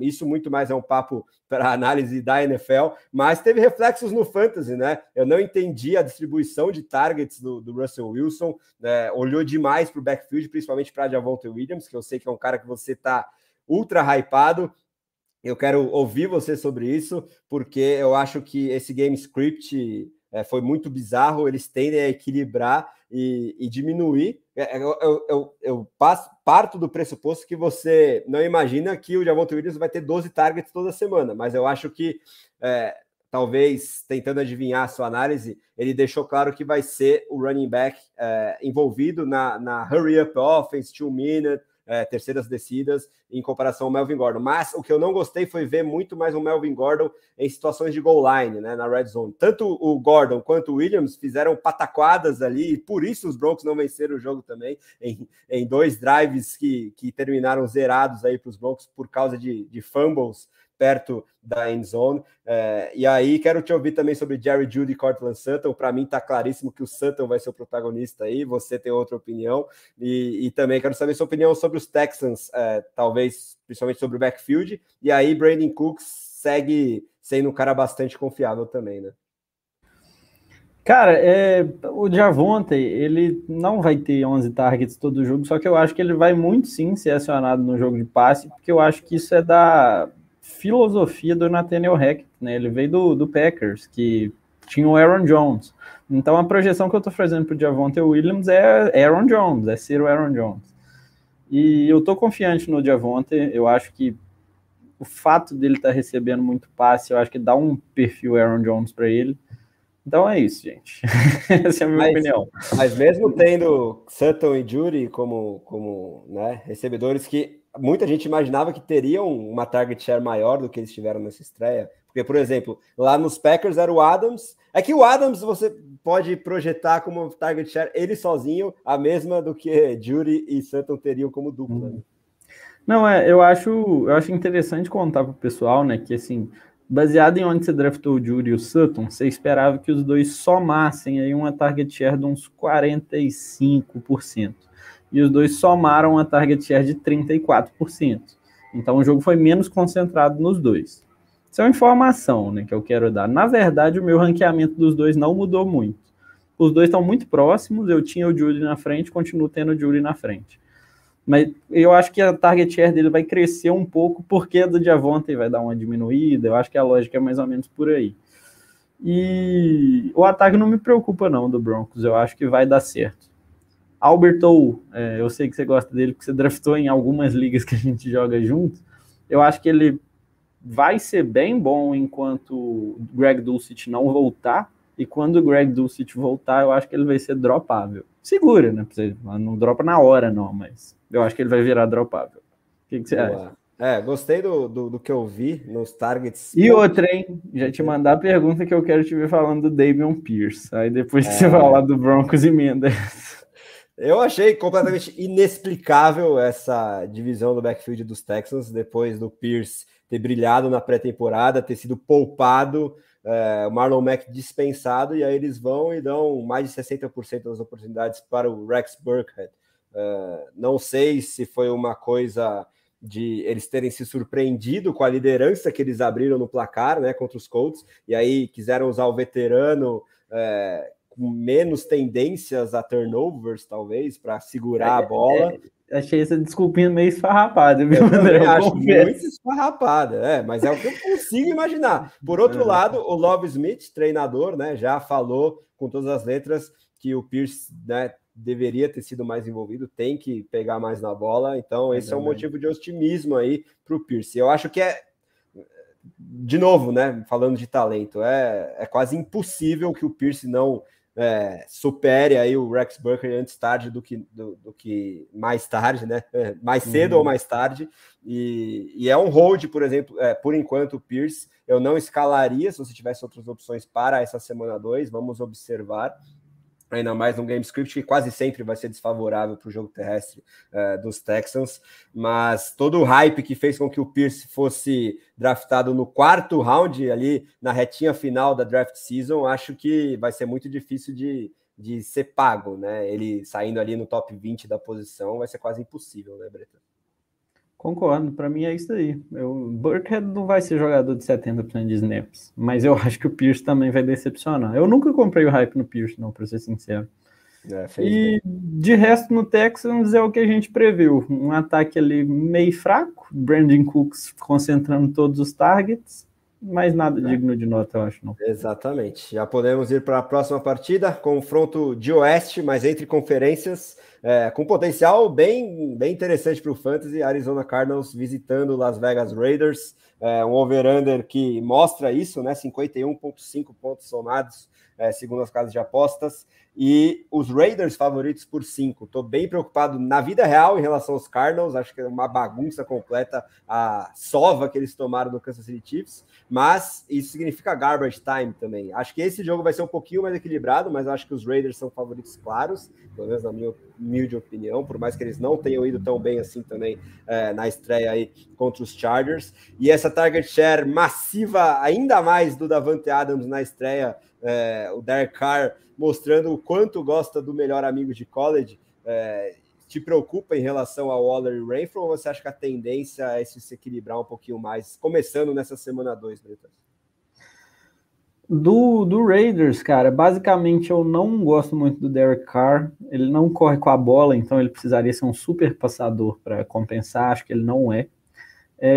Isso muito mais é um papo para análise da NFL, mas teve reflexos no Fantasy, né? Eu não entendi a distribuição de targets do Russell Wilson, olhou demais para o backfield, principalmente para Javonte Williams, que eu sei que é um cara que você está ultra hypado. Eu quero ouvir você sobre isso, porque eu acho que esse game script foi muito bizarro, eles tendem a equilibrar e diminuir. Eu parto do pressuposto que você não imagina que o Javonte Williams vai ter 12 targets toda semana, mas eu acho que, talvez, tentando adivinhar a sua análise, ele deixou claro que vai ser o running back envolvido na hurry-up offense, 2 minute, terceiras descidas em comparação ao Melvin Gordon. Mas o que eu não gostei foi ver muito mais o Melvin Gordon em situações de goal line, né, na red zone. Tanto o Gordon quanto o Williams fizeram pataquadas ali, e por isso os Broncos não venceram o jogo também, em 2 drives que terminaram zerados aí para os Broncos por causa de fumbles perto da end zone. E aí quero te ouvir também sobre Jerry Jeudy e Courtland Sutton. Para mim tá claríssimo que o Sutton vai ser o protagonista aí, você tem outra opinião, e também quero saber sua opinião sobre os Texans, talvez principalmente sobre o backfield, e aí Brandon Cooks segue sendo um cara bastante confiável também, né? Cara, o Javonte, ele não vai ter 11 targets todo jogo, só que eu acho que ele vai muito sim ser acionado no jogo de passe, porque eu acho que isso é da filosofia do Nathaniel Hackett, né? Ele veio do Packers, que tinha o Aaron Jones. Então a projeção que eu tô fazendo pro Javonte Williams é Aaron Jones, é ser o Aaron Jones. E eu tô confiante no Javonte, eu acho que o fato dele estar recebendo muito passe, eu acho que dá um perfil Aaron Jones para ele. Então é isso, gente. Essa é a minha opinião. Mas mesmo tendo Sutton e Jeudy como né, recebedores que muita gente imaginava que teriam uma target share maior do que eles tiveram nessa estreia. Porque, por exemplo, lá nos Packers era o Adams. É que o Adams você pode projetar como target share ele sozinho, a mesma do que Jeudy e Sutton teriam como dupla. Né? Não, eu acho interessante contar para o pessoal, né, que assim, baseado em onde você draftou o Jeudy e o Sutton, você esperava que os dois somassem aí uma target share de uns 45%. E os dois somaram uma target share de 34%. Então o jogo foi menos concentrado nos dois. Isso é uma informação, né, que eu quero dar. Na verdade, o meu ranqueamento dos dois não mudou muito. Os dois estão muito próximos, eu tinha o Jeudy na frente, continuo tendo o Jeudy na frente. Mas eu acho que a target share dele vai crescer um pouco, porque a do Javonte vai dar uma diminuída. Eu acho que a lógica é mais ou menos por aí. E o ataque não me preocupa não, do Broncos. Eu acho que vai dar certo. Albert O, eu sei que você gosta dele, porque você draftou em algumas ligas que a gente joga junto. Eu acho que ele vai ser bem bom enquanto o Greg Dulcich não voltar. E quando o Greg Dulcich voltar, eu acho que ele vai ser dropável. Segura, né? Não dropa na hora, não, mas eu acho que ele vai virar dropável. O que você acha? Gostei do que eu vi nos targets. E outra, hein? Já te mandar a pergunta que eu quero te ver falando do Dameon Pierce. Aí depois que você falar do Broncos, emenda. Eu achei completamente inexplicável essa divisão do backfield dos Texans, depois do Pierce ter brilhado na pré-temporada, ter sido poupado, o Marlon Mack dispensado, e aí eles vão e dão mais de 60% das oportunidades para o Rex Burkhead. Não sei se foi uma coisa de eles terem se surpreendido com a liderança que eles abriram no placar, né, contra os Colts, e aí quiseram usar o veterano com menos tendências a turnovers, talvez, para segurar a bola. Achei essa desculpinha meio esfarrapada, viu, André? Eu acho muito esfarrapada, mas é o que eu consigo imaginar. Por outro lado, o Love Smith, treinador, né, já falou com todas as letras que o Pierce, né, deveria ter sido mais envolvido, tem que pegar mais na bola, então esse é um motivo de otimismo aí para o Pierce. Eu acho que de novo, né, falando de talento, é quase impossível que o Pierce não supere aí o Rex Burkhead antes tarde do que mais tarde, né? Mais cedo ou mais tarde. E é um hold, por exemplo, por enquanto o Pierce eu não escalaria se você tivesse outras opções para essa semana 2, vamos observar. Ainda mais num game script que quase sempre vai ser desfavorável para o jogo terrestre dos Texans, mas todo o hype que fez com que o Pierce fosse draftado no 4º round, ali na retinha final da draft season, acho que vai ser muito difícil de ser pago, né? Ele saindo ali no top 20 da posição vai ser quase impossível, né, Breta? Concordo, para mim é isso aí. O Burkhead não vai ser jogador de 70% de snaps, mas eu acho que o Pierce também vai decepcionar. Eu nunca comprei o hype no Pierce, não, para ser sincero. E de resto no Texans é o que a gente previu. Um ataque ali meio fraco, Brandon Cooks concentrando todos os targets, mas nada digno de nota, eu acho, não. Exatamente. Já podemos ir para a próxima partida, confronto de oeste, mas entre conferências, com potencial bem interessante para o Fantasy, Arizona Cardinals visitando Las Vegas Raiders. um over-under que mostra isso, né? 51,5 pontos somados, segundo as casas de apostas, e os Raiders favoritos por 5. Estou bem preocupado na vida real em relação aos Cardinals, acho que é uma bagunça completa a sova que eles tomaram no Kansas City Chiefs, mas isso significa garbage time também. Acho que esse jogo vai ser um pouquinho mais equilibrado, mas acho que os Raiders são favoritos claros, pelo menos na minha humilde opinião, por mais que eles não tenham ido tão bem assim também na estreia aí contra os Chargers. E essa target share massiva, ainda mais do Davante Adams na estreia, o Derek Carr mostrando o quanto gosta do melhor amigo de college, te preocupa em relação ao Waller e Renfrow, ou você acha que a tendência é se equilibrar um pouquinho mais, começando nessa semana 2, Bretas? Do Raiders, cara, basicamente eu não gosto muito do Derek Carr, ele não corre com a bola, então ele precisaria ser um super passador para compensar, acho que ele não é.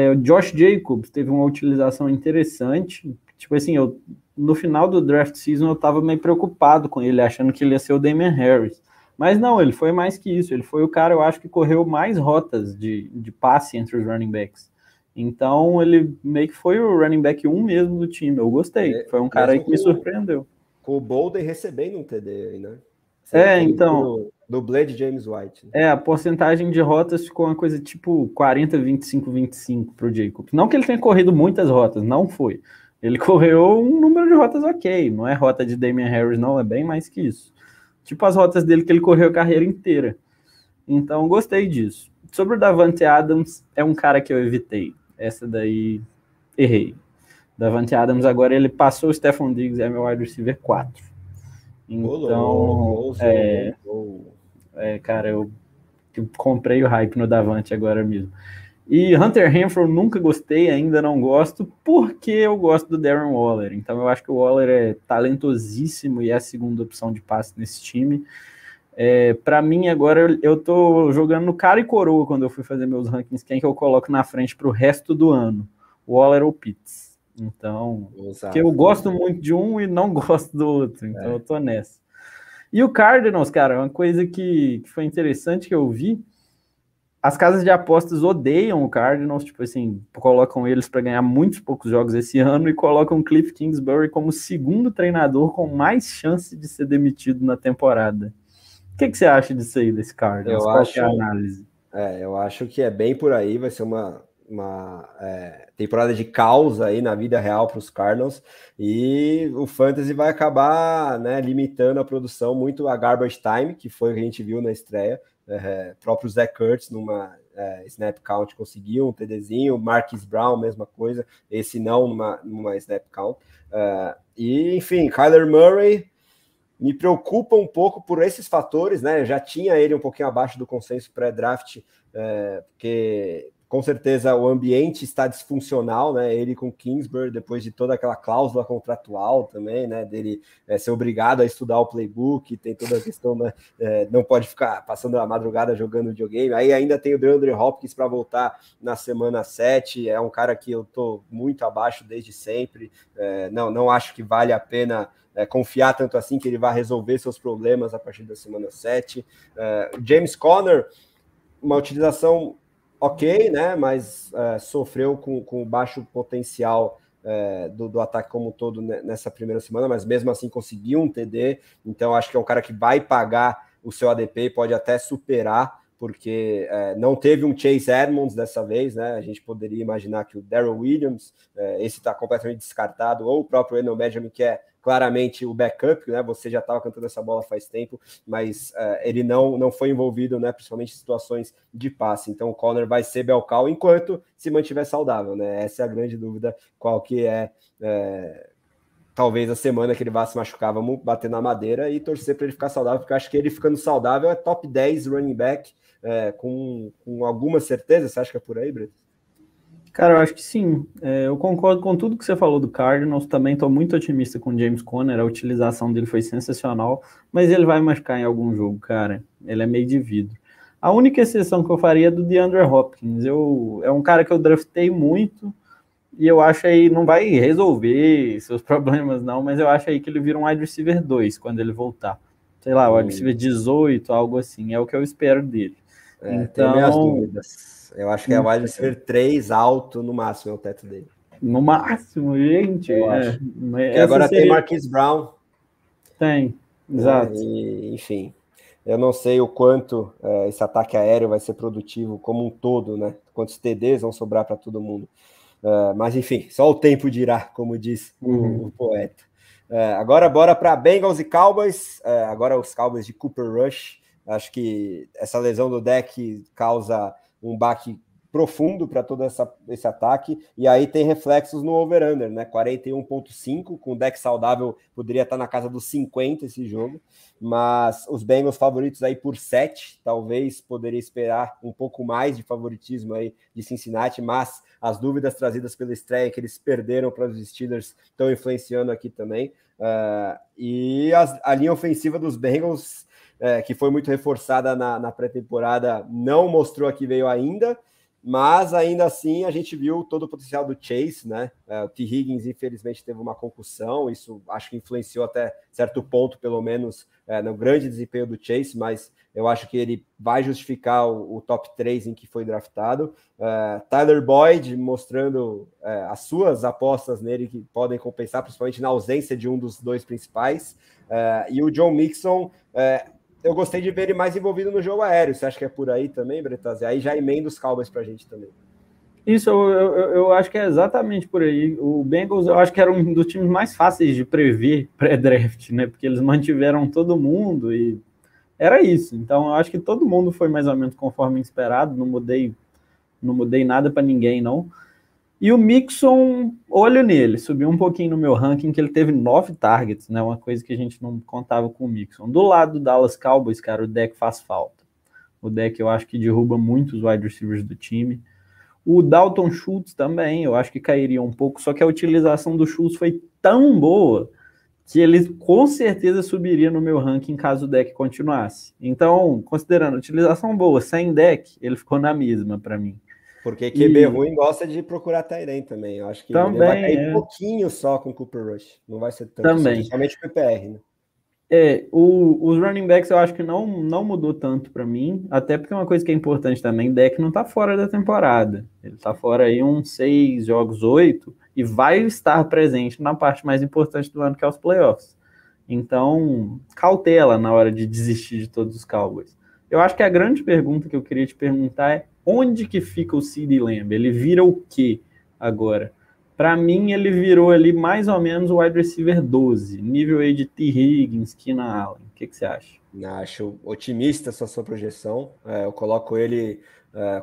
O Josh Jacobs teve uma utilização interessante, tipo assim, no final do draft season eu tava meio preocupado com ele, achando que ele ia ser o Damian Harris, mas não, ele foi mais que isso, ele foi o cara, eu acho, que correu mais rotas de passe entre os running backs. Então, ele meio que foi o running back 1 mesmo do time. Eu gostei. Foi um cara aí que me surpreendeu. Com o Bolden recebendo um TD aí, né? Então... Do Blade James White. Né? A porcentagem de rotas ficou uma coisa tipo 40, 25, 25 pro Jacobs. Não que ele tenha corrido muitas rotas, não foi. Ele correu um número de rotas ok. Não é rota de Damian Harris, não. É bem mais que isso. Tipo as rotas dele que ele correu a carreira inteira. Então, gostei disso. Sobre o Davante Adams, é um cara que eu evitei. Essa daí, errei. Davante Adams agora, ele passou o Stephon Diggs, é meu wide receiver 4. Então, cara, eu comprei o hype no Davante agora mesmo. E Hunter Renfrow nunca gostei, ainda não gosto, porque eu gosto do Darren Waller. Então eu acho que o Waller é talentosíssimo e é a segunda opção de passe nesse time. Para mim agora eu tô jogando no cara e coroa quando eu fui fazer meus rankings, quem que eu coloco na frente pro resto do ano, Waller ou Pitts. Então, porque eu gosto muito de um e não gosto do outro, então eu tô nessa. E o Cardinals, cara, uma coisa que foi interessante que eu vi, as casas de apostas odeiam o Cardinals, tipo assim, colocam eles para ganhar muitos poucos jogos esse ano e colocam o Cliff Kingsbury como segundo treinador com mais chance de ser demitido na temporada. O que você acha disso aí, desse Cardinals? Qual é a análise? Eu acho que é bem por aí, vai ser uma temporada de caos aí na vida real para os Cardinals, e o Fantasy vai acabar, né, limitando a produção muito a garbage time, que foi o que a gente viu na estreia. Próprio Zach Ertz numa snap count conseguiu um TDzinho, Marquise Brown, mesma coisa, esse não numa snap count. E enfim, Kyler Murray me preocupa um pouco por esses fatores, né? Eu já tinha ele um pouquinho abaixo do consenso pré-draft, porque com certeza o ambiente está disfuncional, né? Ele com Kingsbury, depois de toda aquela cláusula contratual também, né? Dele ser obrigado a estudar o playbook, tem toda a questão, né? Não pode ficar passando a madrugada jogando videogame. Aí ainda tem o DeAndre Hopkins para voltar na semana 7, é um cara que eu tô muito abaixo desde sempre, não acho que vale a pena confiar tanto assim que ele vai resolver seus problemas a partir da semana 7. James Conner, uma utilização ok, né? Mas sofreu com baixo potencial do ataque como um todo nessa primeira semana, mas mesmo assim conseguiu um TD, então acho que é um cara que vai pagar o seu ADP, pode até superar, porque não teve um Chase Edmonds dessa vez, né? A gente poderia imaginar que o Darrell Williams, esse está completamente descartado, ou o próprio Eno Benjamin, que é claramente o backup, né? Você já estava cantando essa bola faz tempo, mas ele não foi envolvido, né? Principalmente em situações de passe. Então o Conner vai ser Belcal enquanto se mantiver saudável, né? Essa é a grande dúvida, qual que talvez a semana que ele vá se machucar, vamos bater na madeira e torcer para ele ficar saudável, porque eu acho que ele ficando saudável é top 10 running back, com alguma certeza. Você acha que é por aí, Brito? Cara, eu acho que sim. Eu concordo com tudo que você falou do Cardinals. Também estou muito otimista com o James Conner. A utilização dele foi sensacional, mas ele vai machucar em algum jogo, cara. Ele é meio de vidro. A única exceção que eu faria é do DeAndre Hopkins. É um cara que eu draftei muito e eu acho aí, não vai resolver seus problemas não, mas eu acho aí que ele vira um wide receiver 2 quando ele voltar. Sei lá, wide receiver 18, algo assim. É o que eu espero dele. Então, tenho minhas dúvidas. Eu acho que é o wide receiver 3 alto no máximo, é o teto dele. No máximo, gente. Eu acho. E Essa agora tem seria... Marquise Brown. Tem, exato. E, enfim, eu não sei o quanto esse ataque aéreo vai ser produtivo como um todo, né? Quantos TDs vão sobrar para todo mundo. Mas, enfim, só o tempo dirá, como diz o poeta. Agora, bora para Bengals e Cowboys. Agora os Cowboys de Cooper Rush. Acho que essa lesão do deck causa um baque profundo para todo esse ataque, e aí tem reflexos no over-under, né? 41,5, com o deck saudável poderia estar na casa dos 50 esse jogo, mas os Bengals favoritos aí por 7, talvez poderia esperar um pouco mais de favoritismo aí de Cincinnati, mas as dúvidas trazidas pela estreia que eles perderam para os Steelers estão influenciando aqui também, e a linha ofensiva dos Bengals, que foi muito reforçada na pré-temporada, não mostrou a que veio ainda, mas ainda assim a gente viu todo o potencial do Chase, né? O T. Higgins infelizmente teve uma concussão, isso acho que influenciou até certo ponto, pelo menos no grande desempenho do Chase, mas eu acho que ele vai justificar o top 3 em que foi draftado. Tyler Boyd mostrando as suas apostas nele que podem compensar, principalmente na ausência de um dos dois principais. E o John Mixon, eu gostei de ver ele mais envolvido no jogo aéreo. Você acha que é por aí também, Bretazzi? Aí já emenda os Cowboys pra gente também. Isso, eu acho que é exatamente por aí. O Bengals, eu acho que era um dos times mais fáceis de prever pré-draft, né? Porque eles mantiveram todo mundo e era isso. Então, eu acho que todo mundo foi mais ou menos conforme esperado. Não mudei nada para ninguém, não. E o Mixon, olho nele, subiu um pouquinho no meu ranking, que ele teve 9 targets, né? Uma coisa que a gente não contava com o Mixon. Do lado do Dallas Cowboys, cara, o deck faz falta. O deck eu acho que derruba muito os wide receivers do time. O Dalton Schultz também, eu acho que cairia um pouco, só que a utilização do Schultz foi tão boa que ele com certeza subiria no meu ranking caso o deck continuasse. Então, considerando a utilização boa, sem deck, ele ficou na mesma para mim. Porque QB ruim gosta de procurar tight end também. Eu acho que também, ele vai cair pouquinho só com o Cooper Rush. Não vai ser tanto, também. somente o PPR, né? Os running backs eu acho que não mudou tanto para mim, até porque uma coisa que é importante também, deck não tá fora da temporada. Ele tá fora aí uns 6 jogos, 8, e vai estar presente na parte mais importante do ano, que é os playoffs. Então, cautela na hora de desistir de todos os Cowboys. Eu acho que a grande pergunta que eu queria te perguntar é onde que fica o CeeDee Lamb? Ele vira o quê agora? Para mim, ele virou ali mais ou menos o wide receiver 12, nível aí de T. Higgins, Keenan Allen. O que você acha? Acho otimista essa sua projeção. Eu coloco ele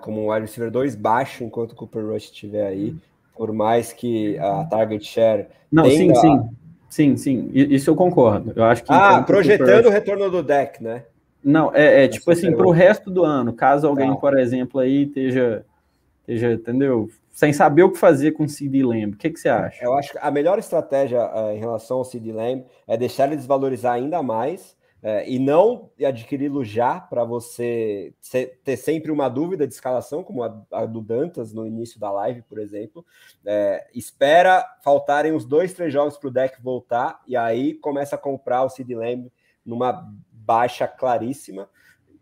como um wide receiver 2 baixo enquanto o Cooper Rush estiver aí, por mais que a target share não, tenda... Sim, isso eu concordo. Eu acho que projetando o retorno do deck, né? Não, tipo assim, para o resto do ano, caso alguém, por exemplo, aí esteja, entendeu? Sem saber o que fazer com o CeeDee Lamb. O que você acha? Eu acho que a melhor estratégia em relação ao CeeDee Lamb é deixar ele desvalorizar ainda mais e não adquiri-lo já para você ter sempre uma dúvida de escalação, como a do Dantas no início da live, por exemplo. Espera faltarem uns 2, 3 jogos para o deck voltar e aí começa a comprar o CeeDee Lamb numa baixa claríssima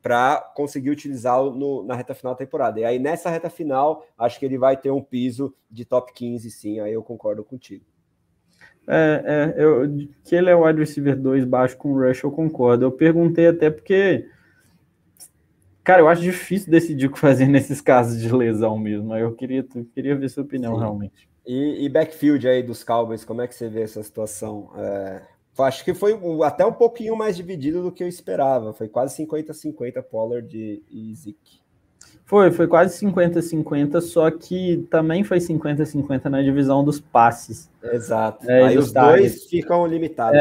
para conseguir utilizá-lo na reta final da temporada. E aí, nessa reta final, acho que ele vai ter um piso de top 15, sim, aí eu concordo contigo. Que ele é o wide receiver 2 baixo com o Rush, eu concordo. Eu perguntei até porque, cara, eu acho difícil decidir o que fazer nesses casos de lesão mesmo. Aí eu queria ver sua opinião, sim, realmente. E backfield aí dos Cowboys, como é que você vê essa situação? Acho que foi até um pouquinho mais dividido do que eu esperava. Foi quase 50-50 Pollard e Zeke. Foi quase 50-50, só que também foi 50-50 na divisão dos passes. Exato. Aí os dois ficam limitados.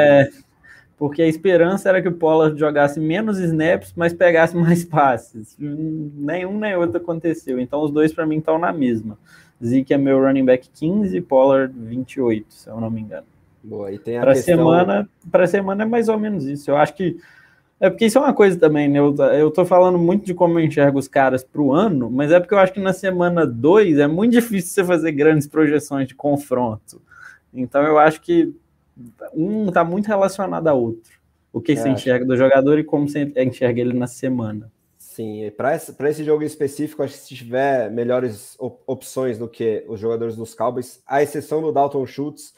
Porque a esperança era que o Pollard jogasse menos snaps, mas pegasse mais passes. Nenhum nem outro aconteceu. Então os dois, para mim, estão na mesma. Zeke é meu running back 15, Pollard 28, se eu não me engano. Boa, e tem a questão... Para semana é mais ou menos isso. Eu acho que porque isso é uma coisa também, né? Eu tô falando muito de como eu enxergo os caras pro ano, mas é porque eu acho que na semana 2 é muito difícil você fazer grandes projeções de confronto. Então eu acho que um tá muito relacionado ao outro. O que você enxerga do jogador e como você enxerga ele na semana. Sim, para esse jogo em específico, acho que se tiver melhores opções do que os jogadores dos Cowboys, à exceção do Dalton Schultz,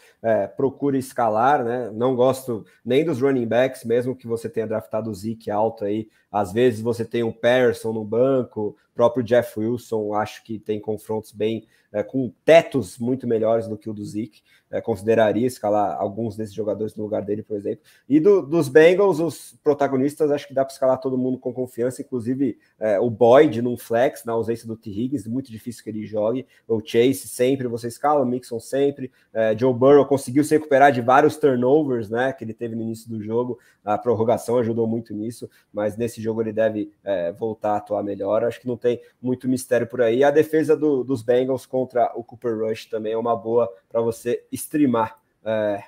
procure escalar, né? Não gosto nem dos running backs, mesmo que você tenha draftado o Zeke alto aí. Às vezes você tem um Patterson no banco, próprio Jeff Wilson, acho que tem confrontos bem com tetos muito melhores do que o do Zeke. Consideraria escalar alguns desses jogadores no lugar dele, por exemplo. E dos Bengals, os protagonistas, acho que dá para escalar todo mundo com confiança, inclusive o Boyd num flex, na ausência do T. Higgins, muito difícil que ele jogue. O Chase sempre você escala, o Mixon sempre. Joe Burrow conseguiu se recuperar de vários turnovers, né, que ele teve no início do jogo. A prorrogação ajudou muito nisso, mas nesse jogo ele deve voltar a atuar melhor. Acho que não tem muito mistério por aí. A defesa dos Bengals contra o Cooper Rush também é uma boa para você streamar.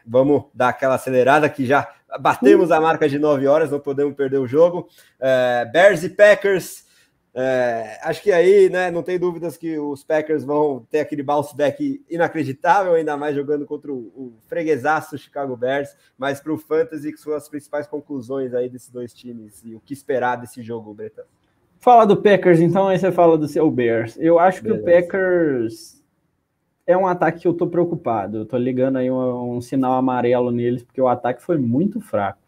Vamos dar aquela acelerada que já batemos a marca de 9 horas, não podemos perder o jogo. Bears e Packers, acho que aí, né, não tem dúvidas que os Packers vão ter aquele bounce back inacreditável, ainda mais jogando contra o freguesaço Chicago Bears, mas para o Fantasy, que são as principais conclusões aí desses dois times e o que esperar desse jogo, Breta? Fala do Packers, então, aí você fala do seu Bears. Eu acho que o Packers é um ataque que eu tô preocupado. Eu tô ligando aí um sinal amarelo neles, porque o ataque foi muito fraco.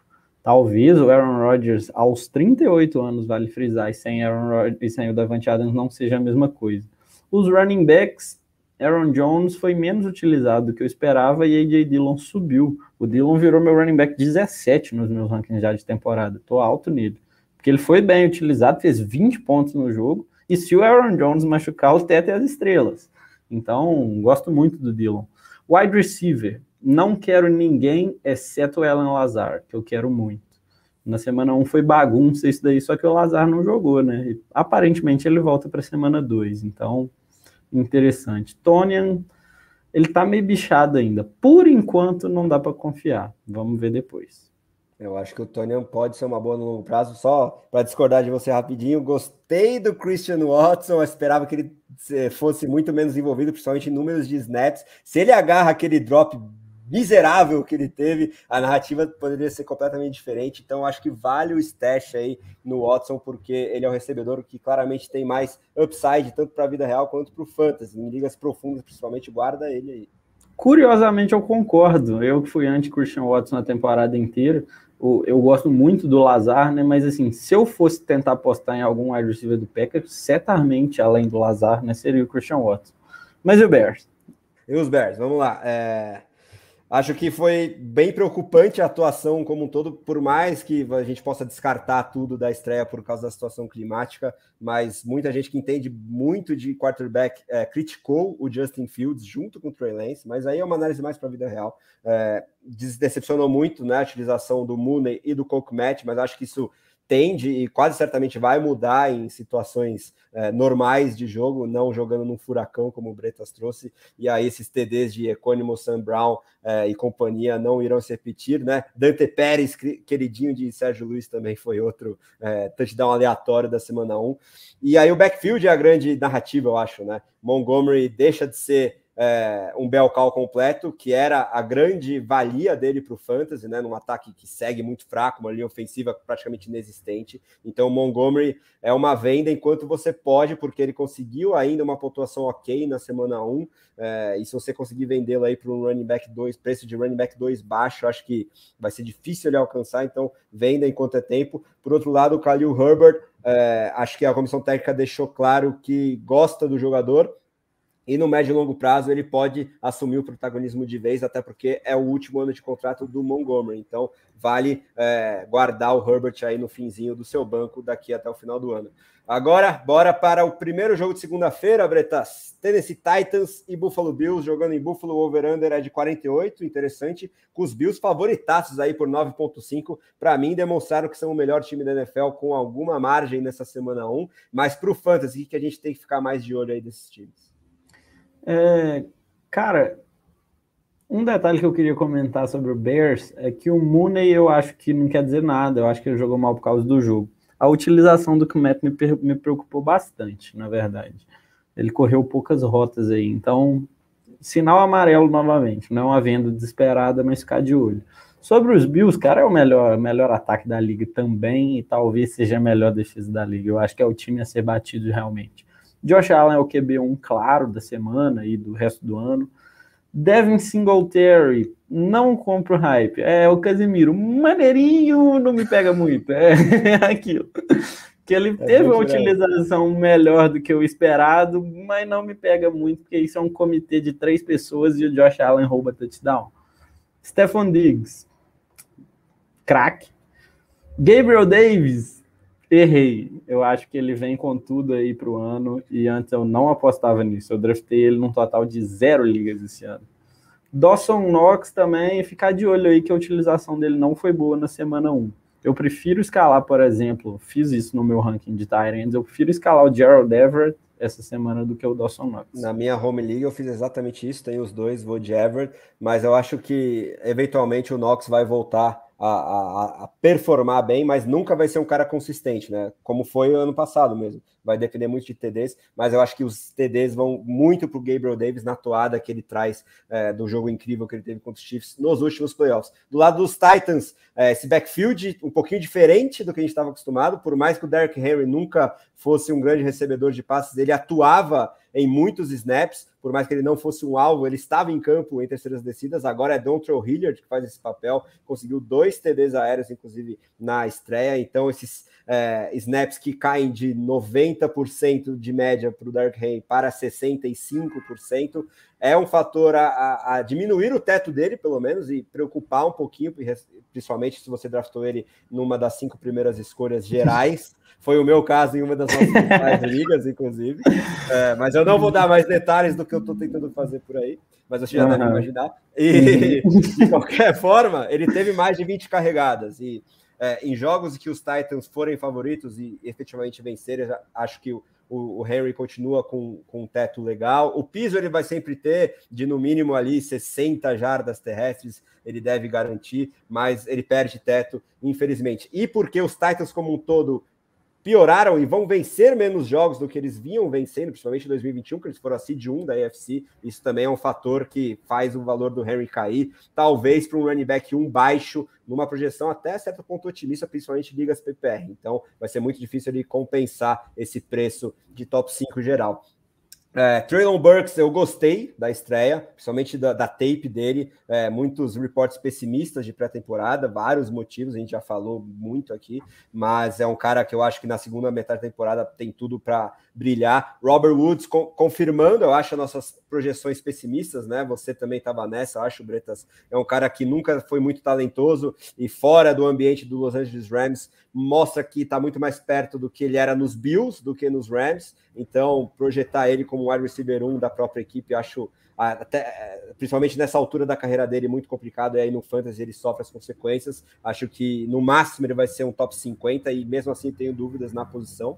Talvez o Aaron Rodgers, aos 38 anos, vale frisar, e sem Aaron Rodgers e sem o Davante Adams não seja a mesma coisa. Os running backs, Aaron Jones foi menos utilizado do que eu esperava e A.J. Dillon subiu. O Dillon virou meu running back 17 nos meus rankings já de temporada. Tô alto nele. Porque ele foi bem utilizado, fez 20 pontos no jogo, e se o Aaron Jones machucar, o teto é as estrelas. Então, gosto muito do Dillon. Wide receiver, não quero ninguém, exceto o Allen Lazard, que eu quero muito. Na semana 1 foi bagunça isso daí, só que o Lazard não jogou, né? E, aparentemente ele volta para a semana 2, então, interessante. Tonyan, ele tá meio bichado ainda. Por enquanto, não dá para confiar. Vamos ver depois. Eu acho que o Tonyan pode ser uma boa no longo prazo. Só para discordar de você rapidinho, gostei do Christian Watson, eu esperava que ele fosse muito menos envolvido, principalmente em números de snaps. Se ele agarra aquele drop miserável que ele teve, a narrativa poderia ser completamente diferente. Então, acho que vale o stash aí no Watson, porque ele é o recebedor que claramente tem mais upside, tanto para a vida real quanto para o fantasy. Em ligas profundas, principalmente, guarda ele aí. Curiosamente, eu concordo. Eu que fui anti-Christian Watson na temporada inteira, eu gosto muito do Lazard, né? Mas assim, se eu fosse tentar apostar em algum wide receiver do Packers, certamente, além do Lazard, né, seria o Christian Watson. Mas e o Bears? E os Bears, vamos lá. Acho que foi bem preocupante a atuação como um todo, por mais que a gente possa descartar tudo da estreia por causa da situação climática, mas muita gente que entende muito de quarterback criticou o Justin Fields junto com o Trey Lance, mas aí é uma análise mais para a vida real. Decepcionou muito, né, a utilização do Mooney e do Cole Kmet, mas acho que isso tende e quase certamente vai mudar em situações normais de jogo, não jogando num furacão como o Bretas trouxe, e aí esses TDs de Equanimo, Sam Brown e companhia não irão se repetir, né? Dante Pérez, queridinho de Sérgio Luiz, também foi outro touchdown aleatório da semana 1. E aí o backfield é a grande narrativa, eu acho, né? Montgomery deixa de ser um bell cow completo, que era a grande valia dele para o Fantasy, né, num ataque que segue muito fraco, uma linha ofensiva praticamente inexistente. Então o Montgomery é uma venda enquanto você pode, porque ele conseguiu ainda uma pontuação ok na semana 1, e se você conseguir vendê-lo aí para um running back 2, preço de running back 2 baixo, acho que vai ser difícil ele alcançar, então venda enquanto é tempo. Por outro lado, o Khalil Herbert, acho que a comissão técnica deixou claro que gosta do jogador, e no médio e longo prazo ele pode assumir o protagonismo de vez, até porque é o último ano de contrato do Montgomery, então vale guardar o Herbert aí no finzinho do seu banco daqui até o final do ano. Agora, bora para o primeiro jogo de segunda-feira, Bretas. Tennessee Titans e Buffalo Bills, jogando em Buffalo, o over-under é de 48, interessante, com os Bills favoritaços aí por 9.5, para mim demonstraram que são o melhor time da NFL com alguma margem nessa semana 1, mas para o Fantasy, que a gente tem que ficar mais de olho aí desses times? Cara, um detalhe que eu queria comentar sobre o Bears é que o Mooney eu acho que não quer dizer nada, eu acho que ele jogou mal por causa do jogo. A utilização do Kmet me preocupou bastante, na verdade. Ele correu poucas rotas aí, então sinal amarelo novamente, não é uma venda desesperada, mas ficar de olho. Sobre os Bills, cara, é o melhor ataque da liga também, e talvez seja a melhor defesa da liga. Eu acho que é o time a ser batido realmente. Josh Allen é o QB1 claro da semana e do resto do ano. Devin Singletary, não compro hype. É o Casemiro, maneirinho, não me pega muito. É aquilo. Que ele teve uma utilização melhor do que o esperado, mas não me pega muito, porque isso é um comitê de 3 pessoas e o Josh Allen rouba touchdown. Stephon Diggs, craque. Gabriel Davis, errei. Eu acho que ele vem com tudo aí pro ano, e antes eu não apostava nisso. Eu draftei ele num total de 0 ligas esse ano. Dawson Knox também, ficar de olho aí que a utilização dele não foi boa na semana 1. Eu prefiro escalar, por exemplo, fiz isso no meu ranking de tight ends, eu prefiro escalar o Gerald Everett essa semana do que o Dawson Knox. Na minha home league eu fiz exatamente isso, tenho os dois, vou de Everett, mas eu acho que eventualmente o Knox vai voltar a performar bem, mas nunca vai ser um cara consistente, né? Como foi o ano passado mesmo. Vai depender muito de TDs, mas eu acho que os TDs vão muito para o Gabriel Davis na toada que ele traz do jogo incrível que ele teve contra os Chiefs nos últimos playoffs. Do lado dos Titans, esse backfield um pouquinho diferente do que a gente estava acostumado, por mais que o Derrick Henry nunca fosse um grande recebedor de passes, ele atuava em muitos snaps, por mais que ele não fosse um alvo, ele estava em campo em terceiras descidas. Agora é Dontrell Hilliard que faz esse papel, conseguiu 2 TDs aéreos, inclusive, na estreia. Então, esses snaps que caem de 90% de média para o Derrick Henry para 65%, é um fator a diminuir o teto dele, pelo menos, e preocupar um pouquinho, principalmente se você draftou ele numa das 5 primeiras escolhas gerais. Foi o meu caso em uma das nossas principais ligas, inclusive. Mas eu não vou dar mais detalhes do que eu estou tentando fazer por aí, mas você já deve imaginar. E, de qualquer forma, ele teve mais de 20 carregadas. E em jogos em que os Titans forem favoritos e efetivamente vencerem, acho que o Henry continua com um teto legal. O piso ele vai sempre ter de, no mínimo, ali 60 jardas terrestres, ele deve garantir, mas ele perde teto, infelizmente. E porque os Titans, como um todo, pioraram e vão vencer menos jogos do que eles vinham vencendo, principalmente em 2021, que eles foram a seed 1 da AFC. Isso também é um fator que faz o valor do Henry cair, talvez para um running back 1 baixo, numa projeção até certo ponto otimista, principalmente ligas PPR. Então vai ser muito difícil ele compensar esse preço de top 5 geral. Treylon Burks, eu gostei da estreia, principalmente da tape dele, muitos reportes pessimistas de pré-temporada, vários motivos, a gente já falou muito aqui, mas é um cara que eu acho que na segunda metade da temporada tem tudo para brilhar. Robert Woods confirmando, eu acho, as nossas projeções pessimistas, né? Você também estava nessa, eu acho, Bretas, é um cara que nunca foi muito talentoso e fora do ambiente do Los Angeles Rams, mostra que está muito mais perto do que ele era nos Bills do que nos Rams, então projetar ele como wide receiver 1 da própria equipe, acho até, principalmente nessa altura da carreira dele, muito complicado, e aí no Fantasy ele sofre as consequências. Acho que no máximo ele vai ser um top 50 e mesmo assim tenho dúvidas na posição.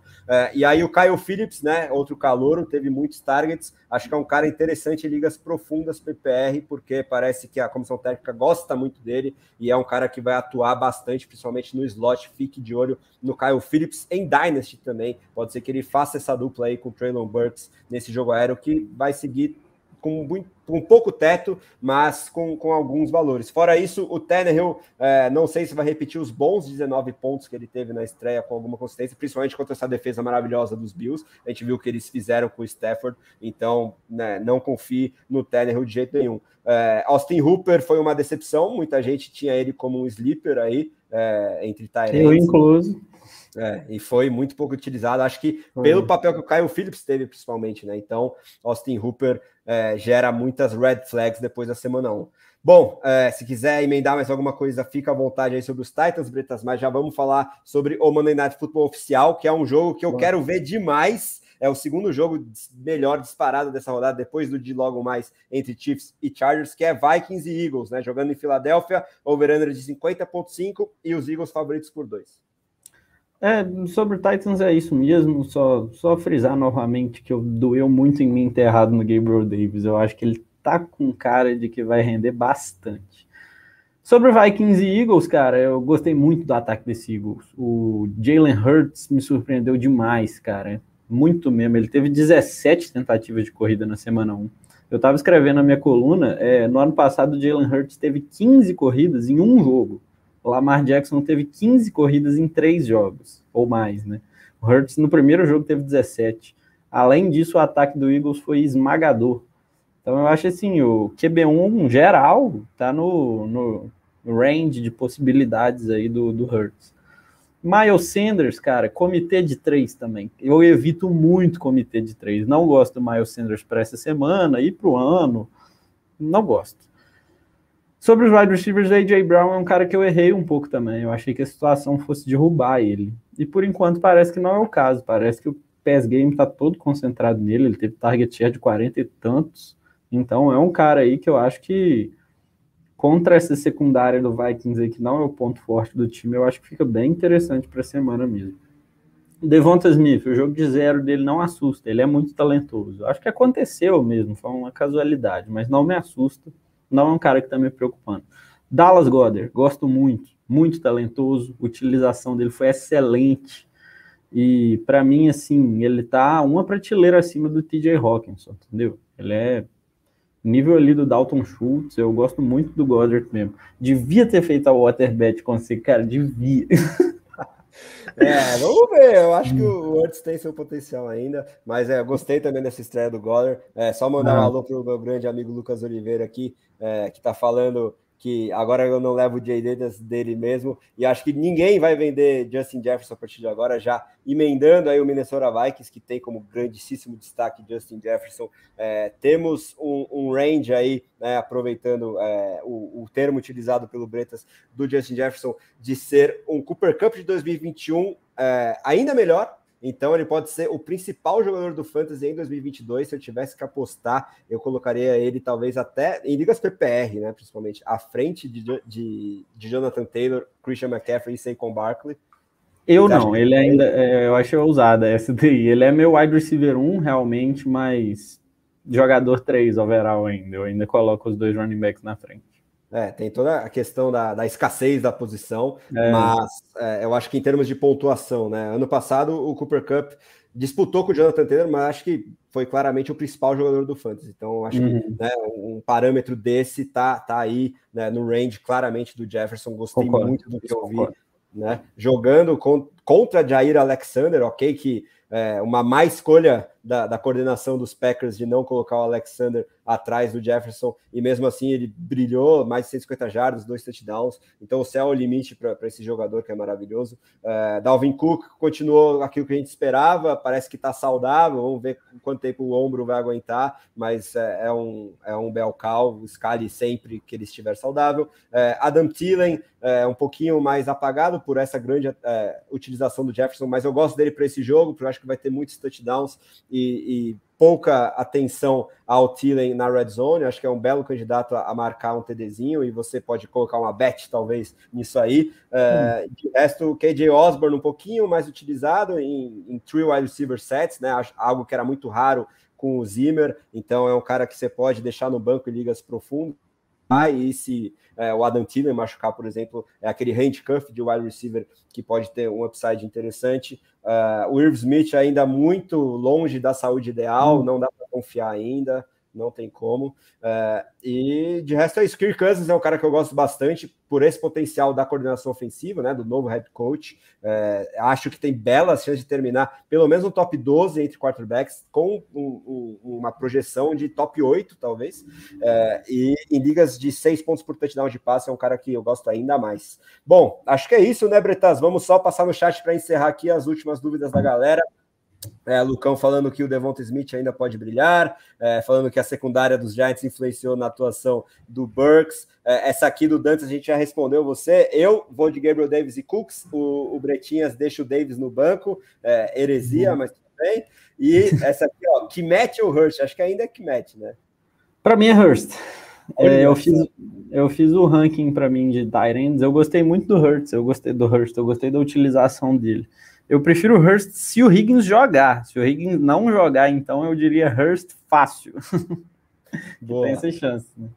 E aí o Kyle Phillips, né, outro calouro, teve muitos targets, acho que é um cara interessante em ligas profundas PPR, porque parece que a comissão técnica gosta muito dele e é um cara que vai atuar bastante, principalmente no slot. Fique de olho no Kyle Phillips em Dynasty também, pode ser que ele faça essa dupla aí com o Treylon Burks nesse jogo aéreo, que vai seguir com pouco teto, mas com alguns valores. Fora isso, o Tannehill, não sei se vai repetir os bons 19 pontos que ele teve na estreia com alguma consistência, principalmente contra essa defesa maravilhosa dos Bills. A gente viu o que eles fizeram com o Stafford, então não confie no Tannehill de jeito nenhum. Austin Hooper foi uma decepção, muita gente tinha ele como um sleeper aí, entre tight ends. Eu incluso. E foi muito pouco utilizado, acho que pelo papel que o Kyle Phillips teve, principalmente, né? Então, Austin Hooper gera muitas red flags depois da semana 1. Bom, se quiser emendar mais alguma coisa, fica à vontade aí sobre os Titans, Bretas, mas já vamos falar sobre o Monday Night Football oficial, que é um jogo que eu quero ver demais. É o segundo jogo melhor disparado dessa rodada, depois do de logo mais entre Chiefs e Chargers, que é Vikings e Eagles, né? Jogando em Filadélfia, over-under de 50,5 e os Eagles favoritos por 2. Sobre o Titans é isso mesmo, só frisar novamente que doeu muito em mim ter errado no Gabriel Davis. Eu acho que ele tá com cara de que vai render bastante. Sobre Vikings e Eagles, cara, eu gostei muito do ataque desse Eagles. O Jalen Hurts me surpreendeu demais, cara, muito mesmo. Ele teve 17 tentativas de corrida na semana 1. Eu estava escrevendo na minha coluna, no ano passado o Jalen Hurts teve 15 corridas em um jogo. O Lamar Jackson teve 15 corridas em 3 jogos, ou mais, né? O Hurts no primeiro jogo teve 17. Além disso, o ataque do Eagles foi esmagador. Então eu acho assim, o QB1 geral tá no range de possibilidades aí do Hurts. Miles Sanders, cara, comitê de 3 também. Eu evito muito comitê de 3. Não gosto do Miles Sanders para essa semana e para o ano. Não gosto. Sobre os wide receivers, A.J. Brown é um cara que eu errei um pouco também. Eu achei que a situação fosse derrubar ele. E por enquanto parece que não é o caso. Parece que o pass game está todo concentrado nele. Ele teve target share de 40 e tantos. Então é um cara aí que eu acho que contra essa secundária do Vikings aí, que não é o ponto forte do time, eu acho que fica bem interessante para a semana mesmo. Devonta Smith, o jogo de 0 dele não assusta, ele é muito talentoso. Acho que aconteceu mesmo, foi uma casualidade, mas não me assusta, não é um cara que está me preocupando. Dallas Goedert, gosto muito, muito talentoso, a utilização dele foi excelente, e para mim, assim, ele tá uma prateleira acima do TJ Hawkinson, entendeu? Ele é nível ali do Dalton Schultz, eu gosto muito do Goddard mesmo. Devia ter feito a waterbet com esse cara, devia. Vamos ver. Eu acho que o Hurts tem seu potencial ainda, mas eu gostei também dessa estreia do Goddard. Só mandar um alô pro meu grande amigo Lucas Oliveira aqui, que tá falando que agora eu não levo o J.D. dele mesmo, e acho que ninguém vai vender Justin Jefferson a partir de agora, já emendando aí o Minnesota Vikings, que tem como grandíssimo destaque Justin Jefferson. Temos um range aí, né, aproveitando o termo utilizado pelo Bretas do Justin Jefferson, de ser um Cooper Cup de 2021 ainda melhor. Então ele pode ser o principal jogador do Fantasy em 2022. Se eu tivesse que apostar, eu colocaria ele talvez até em ligas PPR, né, principalmente, à frente de Jonathan Taylor, Christian McCaffrey e Saquon Barkley. Eu não, ele ainda, eu acho ousada essa daí. Ele é meu wide receiver 1 realmente, mas jogador 3 overall ainda. Eu ainda coloco os 2 running backs na frente. Tem toda a questão da escassez da posição, mas eu acho que em termos de pontuação, né? Ano passado o Cooper Kupp disputou com o Jonathan Taylor, mas acho que foi claramente o principal jogador do Fantasy. Então acho que, né, um parâmetro desse tá aí, né, no range claramente do Jefferson. Gostei muito do que eu vi, né? Jogando contra Jair Alexander, ok, que uma má escolha da coordenação dos Packers de não colocar o Alexander atrás do Jefferson, e mesmo assim ele brilhou, mais de 150 jardas, 2 touchdowns, então o céu é o limite para esse jogador que é maravilhoso. Dalvin Cook continuou aquilo que a gente esperava, parece que está saudável, vamos ver quanto tempo o ombro vai aguentar, mas é um bel cow, escale sempre que ele estiver saudável. Adam Thielen um pouquinho mais apagado por essa grande utilização do Jefferson, mas eu gosto dele para esse jogo, porque eu acho que vai ter muitos touchdowns e pouca atenção ao Thielen na red zone. Acho que é um belo candidato a marcar um TDzinho, e você pode colocar uma bet talvez nisso aí. De resto, o KJ Osborne um pouquinho mais utilizado em three wide receiver sets, né? Algo que era muito raro com o Zimmer, então é um cara que você pode deixar no banco em ligas profundas. E se o Adam Thielen machucar, por exemplo, é aquele handcuff de wide receiver que pode ter um upside interessante. O Irv Smith ainda muito longe da saúde ideal, não dá para confiar ainda, não tem como. E de resto, o Kirk Cousins é um cara que eu gosto bastante por esse potencial da coordenação ofensiva, né, do novo head coach. Acho que tem belas chances de terminar pelo menos no top 12 entre quarterbacks, com uma projeção de top 8, talvez. E em ligas de 6 pontos por touchdown de passe, é um cara que eu gosto ainda mais. Bom, acho que é isso, né, Bretas? Vamos só passar no chat para encerrar aqui as últimas dúvidas da galera. Lucão falando que o Devonta Smith ainda pode brilhar, falando que a secundária dos Giants influenciou na atuação do Burks. Essa aqui do Dantas a gente já respondeu você. Eu vou de Gabriel Davis e Cooks, o Bretinhas deixa o Davis no banco, heresia, mas tudo bem. E essa aqui, ó, Kmet ou Hurst? Acho que ainda é Kmet, né? Para mim é Hurst. Eu fiz o ranking para mim de tight ends. Eu gostei muito do Hurst, eu gostei da utilização dele. Eu prefiro o Hurst se o Higgins jogar. Se o Higgins não jogar, então eu diria Hurst fácil. Tem essa chance. Né?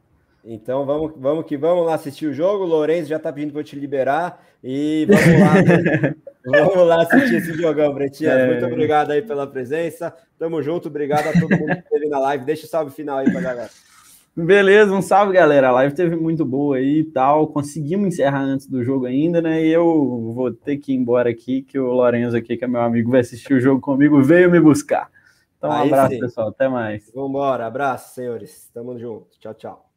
Então vamos que vamos lá assistir o jogo. O Lourenço já está pedindo para eu te liberar. E vamos lá. Vamos lá assistir esse jogão, Bretinhas. Muito obrigado aí pela presença. Tamo junto, obrigado a todo mundo que esteve na live. Deixa o salve final aí pra galera. Beleza, um salve, galera. A live teve muito boa aí e tal. Conseguimos encerrar antes do jogo ainda, né? E eu vou ter que ir embora aqui, que o Lorenzo aqui, que é meu amigo, vai assistir o jogo comigo, veio me buscar. Então, um abraço, pessoal. Até mais. Vambora. Abraço, senhores. Tamo junto. Tchau, tchau.